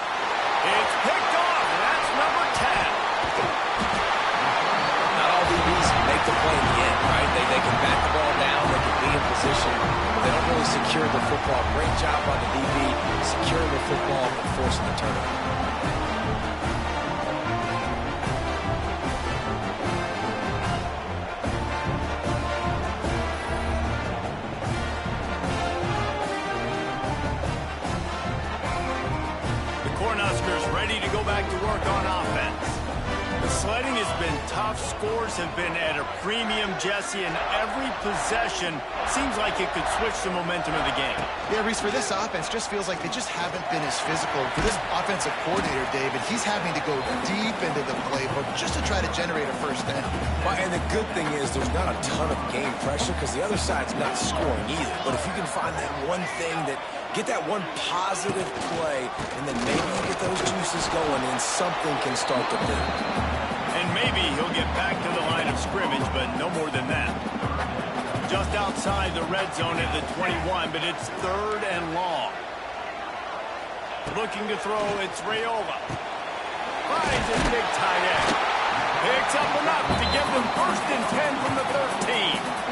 It's picked off, and that's number 10. Not all DBs make the play in the end, right? They can back the ball down, they can be in position. They don't really secure the football. Great job on the DB, securing the football and forcing the turnover. The Cornhuskers ready to go back to work on offense. The sledding has been tough. Scores have been at a premium, Jesse, and every possession seems like it could switch the momentum of the game. Yeah, Reese, for this offense, just feels like they just haven't been as physical. For this offensive coordinator, David, he's having to go deep into the playbook just to try to generate a first down. Well, and the good thing is there's not a ton of game pressure because the other side's not scoring either. But if you can find that one thing that get that one positive play, and then maybe you get those juices going and something can start to build. And maybe he'll get back to the line of scrimmage, but no more than that. Just outside the red zone at the 21, but it's third and long. Looking to throw, it's Raiola. Finds his big tight end. Picks up enough to give them first and 10 from the 13.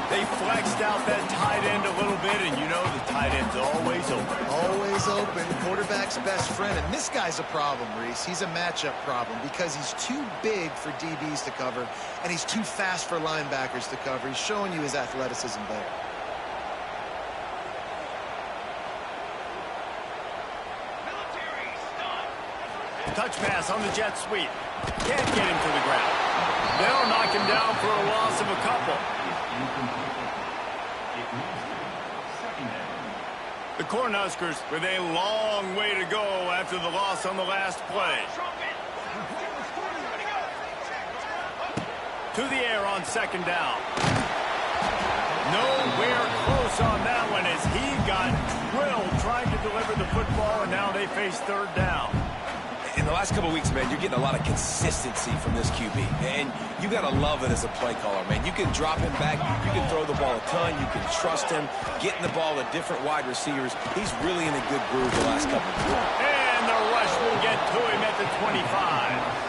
They flexed out that tight end a little bit, and you know the tight end's always open. Always open. Quarterback's best friend. And this guy's a problem, Reese. He's a matchup problem because he's too big for DBs to cover, and he's too fast for linebackers to cover. He's showing you his athleticism there. Touch pass on the jet sweep. Can't get him to the ground. They'll knock him down for a loss of a couple. The Cornhuskers with a long way to go after the loss on the last play. To the air on second down. Nowhere close on that one as he got drilled trying to deliver the football, and now they face third down. In the last couple of weeks, man, you're getting a lot of consistency from this QB. And you got to love it as a play caller, man. You can drop him back. You can throw the ball a ton. You can trust him, getting the ball to different wide receivers. He's really in a good groove the last couple of weeks. And the rush will get to him at the 25.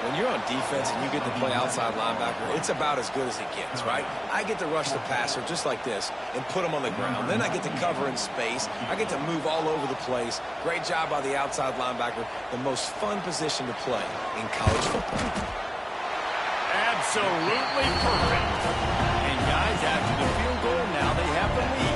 When you're on defense and you get to play outside linebacker, it's about as good as it gets, right? I get to rush the passer just like this and put him on the ground. Then I get to cover in space. I get to move all over the place. Great job by the outside linebacker. The most fun position to play in college football. Absolutely perfect. And guys, after the field goal, now they have the lead.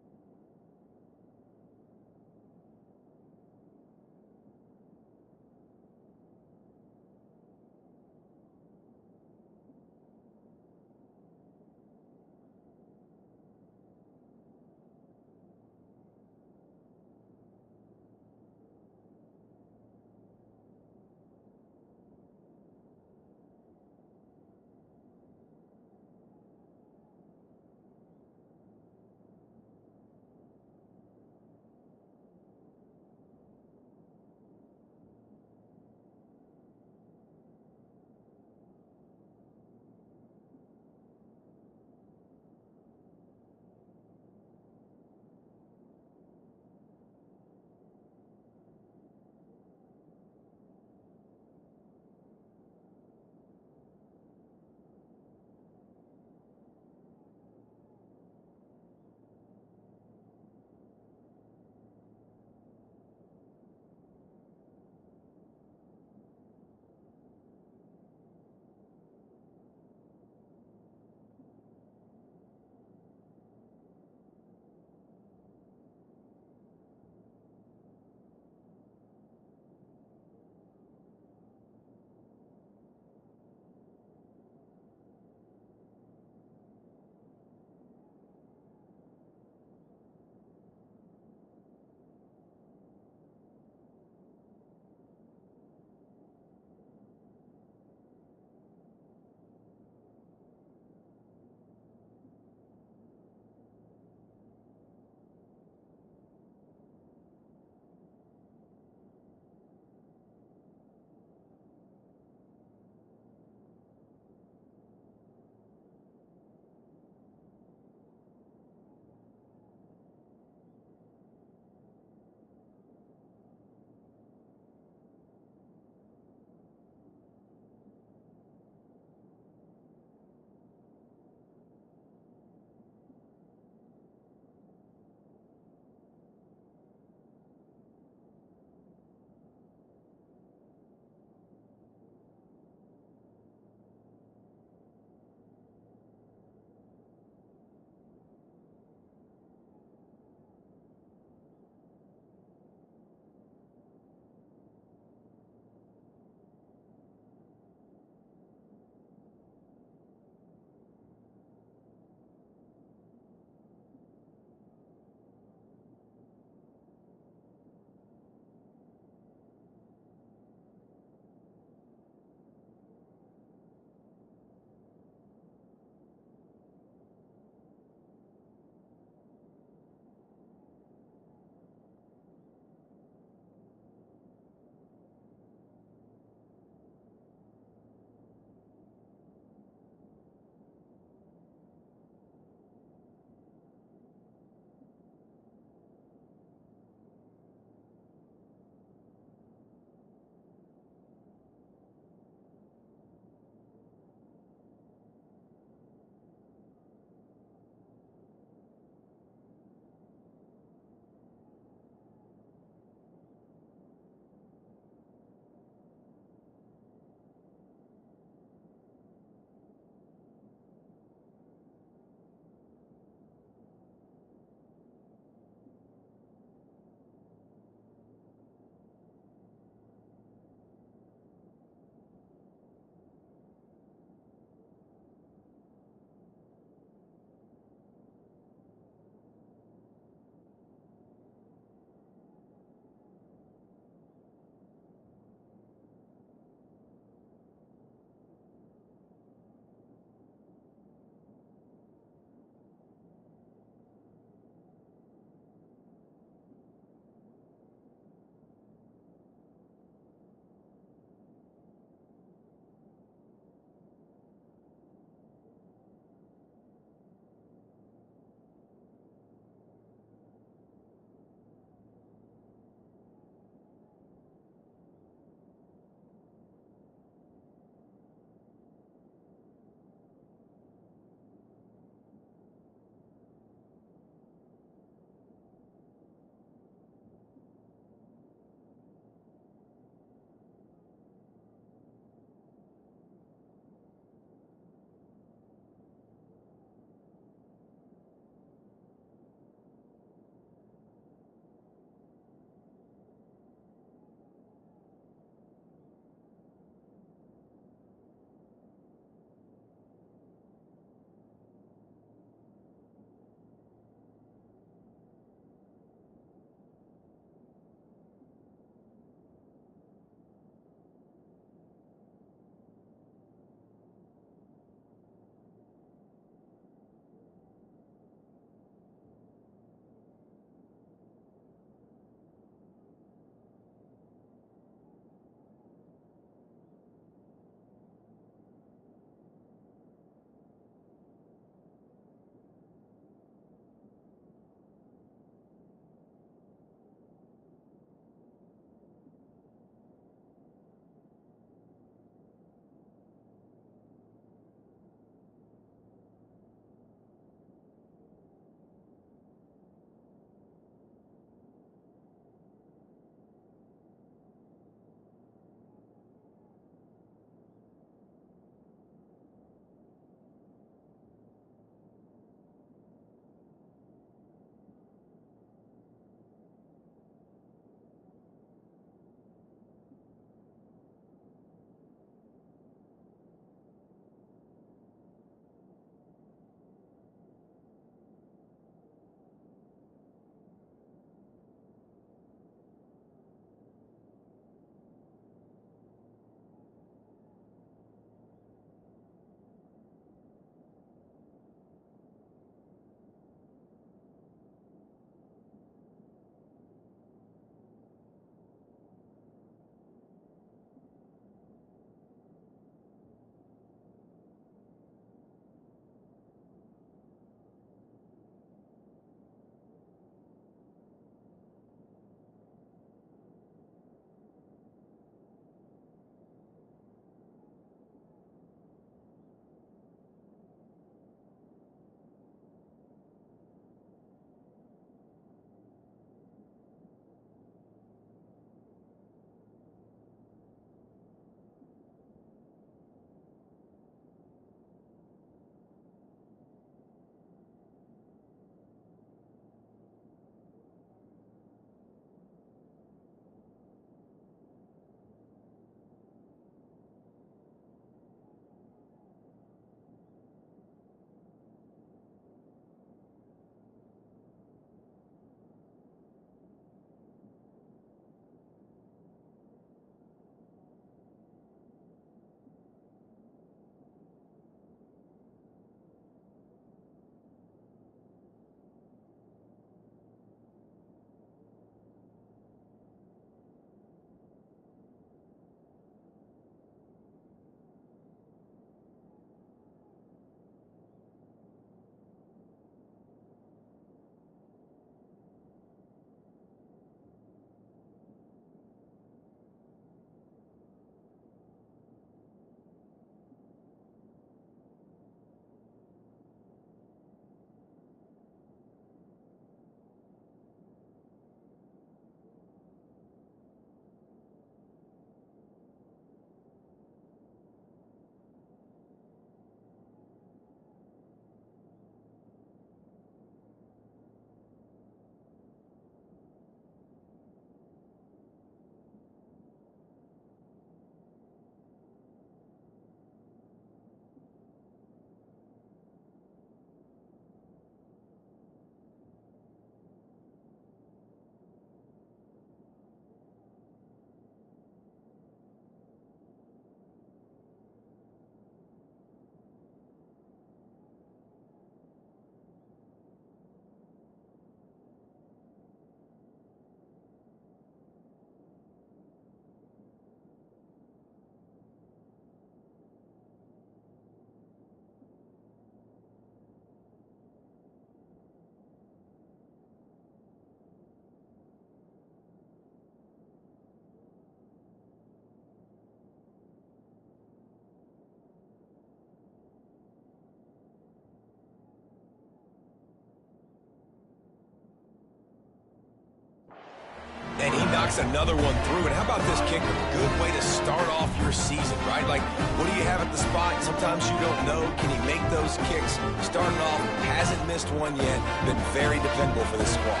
knocks another one through. And how about this kicker? Good way to start off your season, right? Like, what do you have at the spot? Sometimes you don't know. Can he make those kicks? Starting off, hasn't missed one yet. Been very dependable for this squad.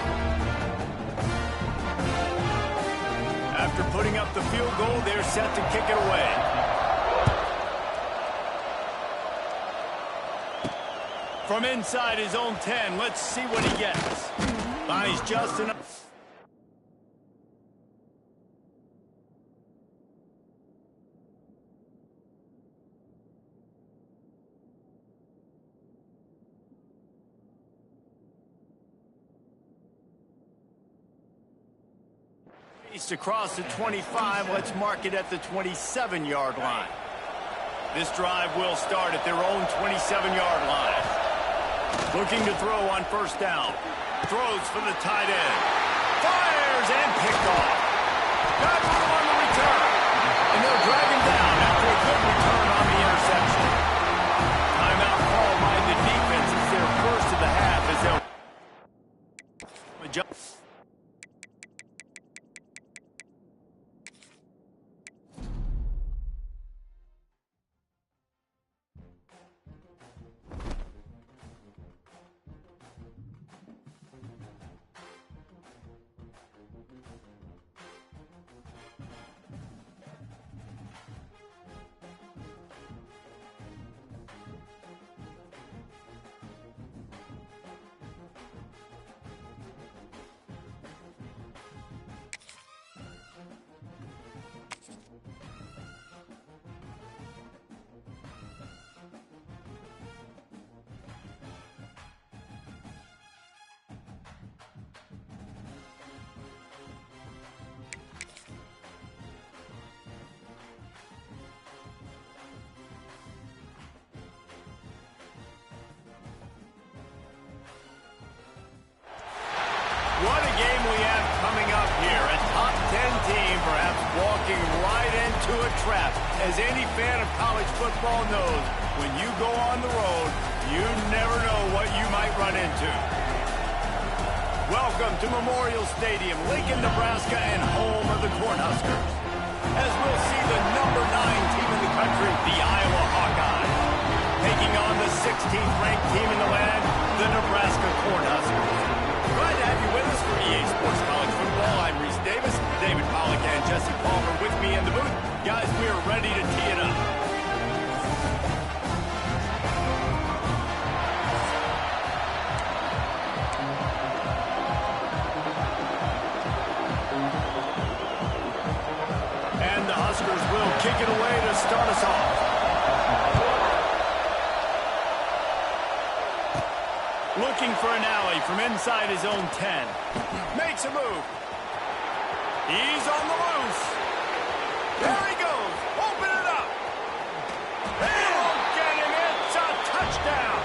After putting up the field goal, they're set to kick it away. From inside his own 10, let's see what he gets. He's just enough. Across the 25, let's mark it at the 27-yard line. This drive will start at their own 27-yard line. Looking to throw on first down. Throws for the tight end. Fires and picked off. Got room on the return. And they'll drag him down after a good return on the interception. Timeout called by the defense. It's their first of the half as they'll adjust. What a game we have coming up here. A top 10 team perhaps walking right into a trap. As any fan of college football knows, when you go on the road, you never know what you might run into. Welcome to Memorial Stadium, Lincoln, Nebraska, and home of the Cornhuskers. As we'll see the number 9 team in the country, the Iowa Hawkeyes, taking on the 16th ranked team in the land, the Nebraska Cornhuskers. Glad to have you with us for EA Sports College Football. I'm Reese Davis, David Pollack, and Jesse Palmer with me in the booth. Guys, we are ready to tee it up. And the Huskers will kick it away to start us off. Looking for an alley from inside his own 10. Makes a move. He's on the loose. There he goes. Open it up. They won't get him. It's a touchdown.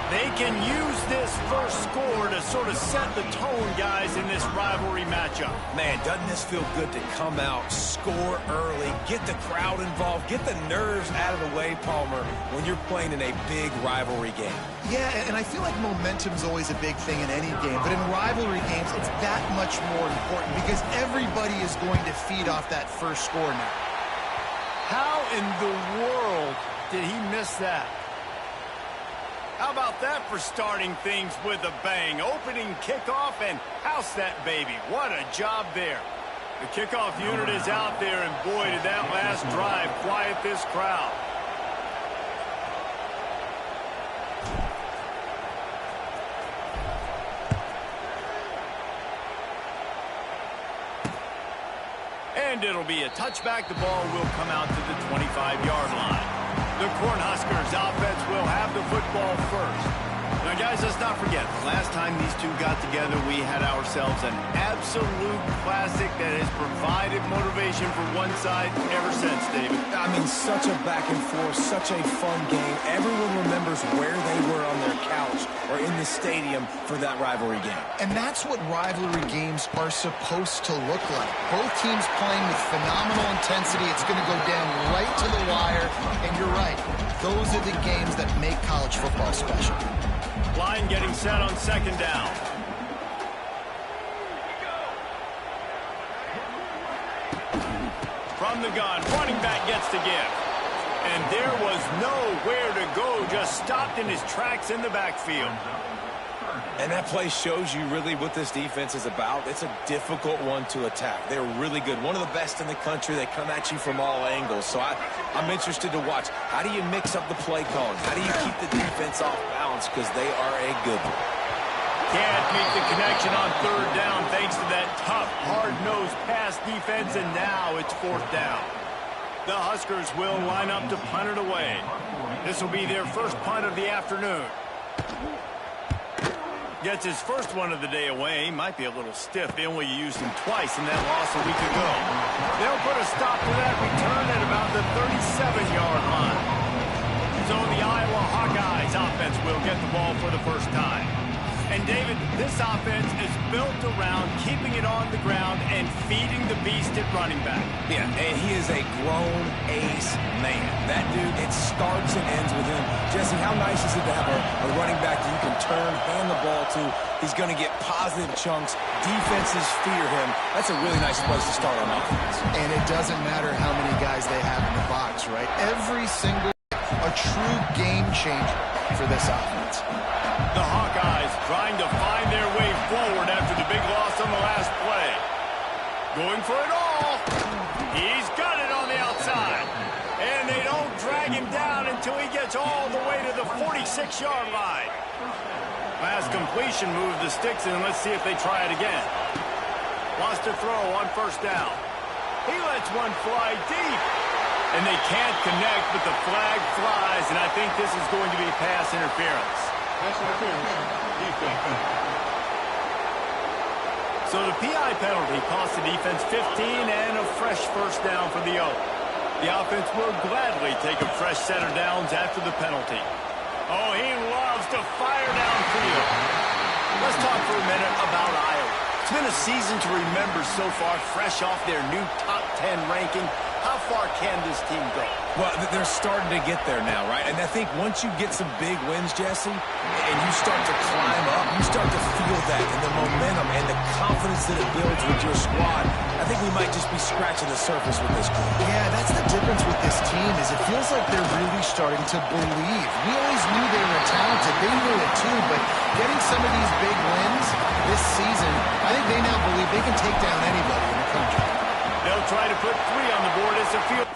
They can use this first score to sort of set the tone, guys, in this rivalry matchup. Man, doesn't this feel good to come out, score early, get the crowd involved, get the nerves out of the way, Palmer, when you're playing in a big rivalry game? Yeah, and I feel like momentum's always a big thing in any game, but in rivalry games, it's that much more important because everybody is going to feed off that first score now. How in the world did he miss that? How about that for starting things with a bang? Opening kickoff and house that baby. What a job there. The kickoff unit is out there, and boy, did that last drive quiet this crowd. And it'll be a touchback. The ball will come out to the 25-yard line. The Cornhuskers offense will have the football first. Now, guys, let's not forget, the last time these two got together, we had ourselves an absolute classic that has provided motivation for one side ever since, David. I mean, such a back and forth, such a fun game. Everyone remembers where they were on their couch or in the stadium for that rivalry game. And that's what rivalry games are supposed to look like. Both teams playing with phenomenal intensity. It's going to go down right to the wire. And you're right, those are the games that make college football special. Line getting set on second down. from the gun. Running back gets to give. And there was nowhere to go. Just stopped in his tracks in the backfield. And that play shows you really what this defense is about. It's a difficult one to attack. They're really good. One of the best in the country. They come at you from all angles. So I'm interested to watch. How do you mix up the play calling? How do you keep the defense off balance? Because they are a good one. Can't make the connection on third down thanks to that tough, hard-nosed pass defense, and now it's fourth down. The Huskers will line up to punt it away. This will be their first punt of the afternoon. Gets his first one of the day away. Might be a little stiff. They only used him twice in that loss a week ago. They'll put a stop to that return at about the 37-yard line. So the Iowa Hawkeyes offense will get the ball for the first time. And, David, this offense is built around keeping it on the ground and feeding the beast at running back. Yeah, and he is a grown ace man. That dude, it starts and ends with him. Jesse, how nice is it to have a running back that you can turn, hand the ball to? He's going to get positive chunks. Defenses fear him. That's a really nice place to start on offense. And it doesn't matter how many guys they have in the box, right? Every single a true game changer for this offense. The Hawkeyes trying to find their way forward after the big loss on the last play. Going for it all. He's got it on the outside. And they don't drag him down until he gets all the way to the 46-yard line. Pass completion moved the sticks in. Let's see if they try it again. Wants to throw on first down. He lets one fly deep. And they can't connect, but the flag flies. And I think this is going to be pass interference. So the PI penalty cost the defense 15 and a fresh first down for the Oak. The offense will gladly take a fresh set of downs after the penalty. Oh, he loves to fire downfield. Let's talk for a minute about Iowa. It's been a season to remember so far, fresh off their new top 10 ranking. How far can this team go? Well, they're starting to get there now, right? And I think once you get some big wins, Jesse, and you start to climb up, you start to feel that and the momentum and the confidence that it builds with your squad. I think we might just be scratching the surface with this group. Yeah, that's the difference with this team is it feels like they're really starting to believe. We always knew they were talented. They knew it too, but getting some of these big wins this season, I think they now believe they can take down anybody in the country. They'll try to put 3 on the board as the field.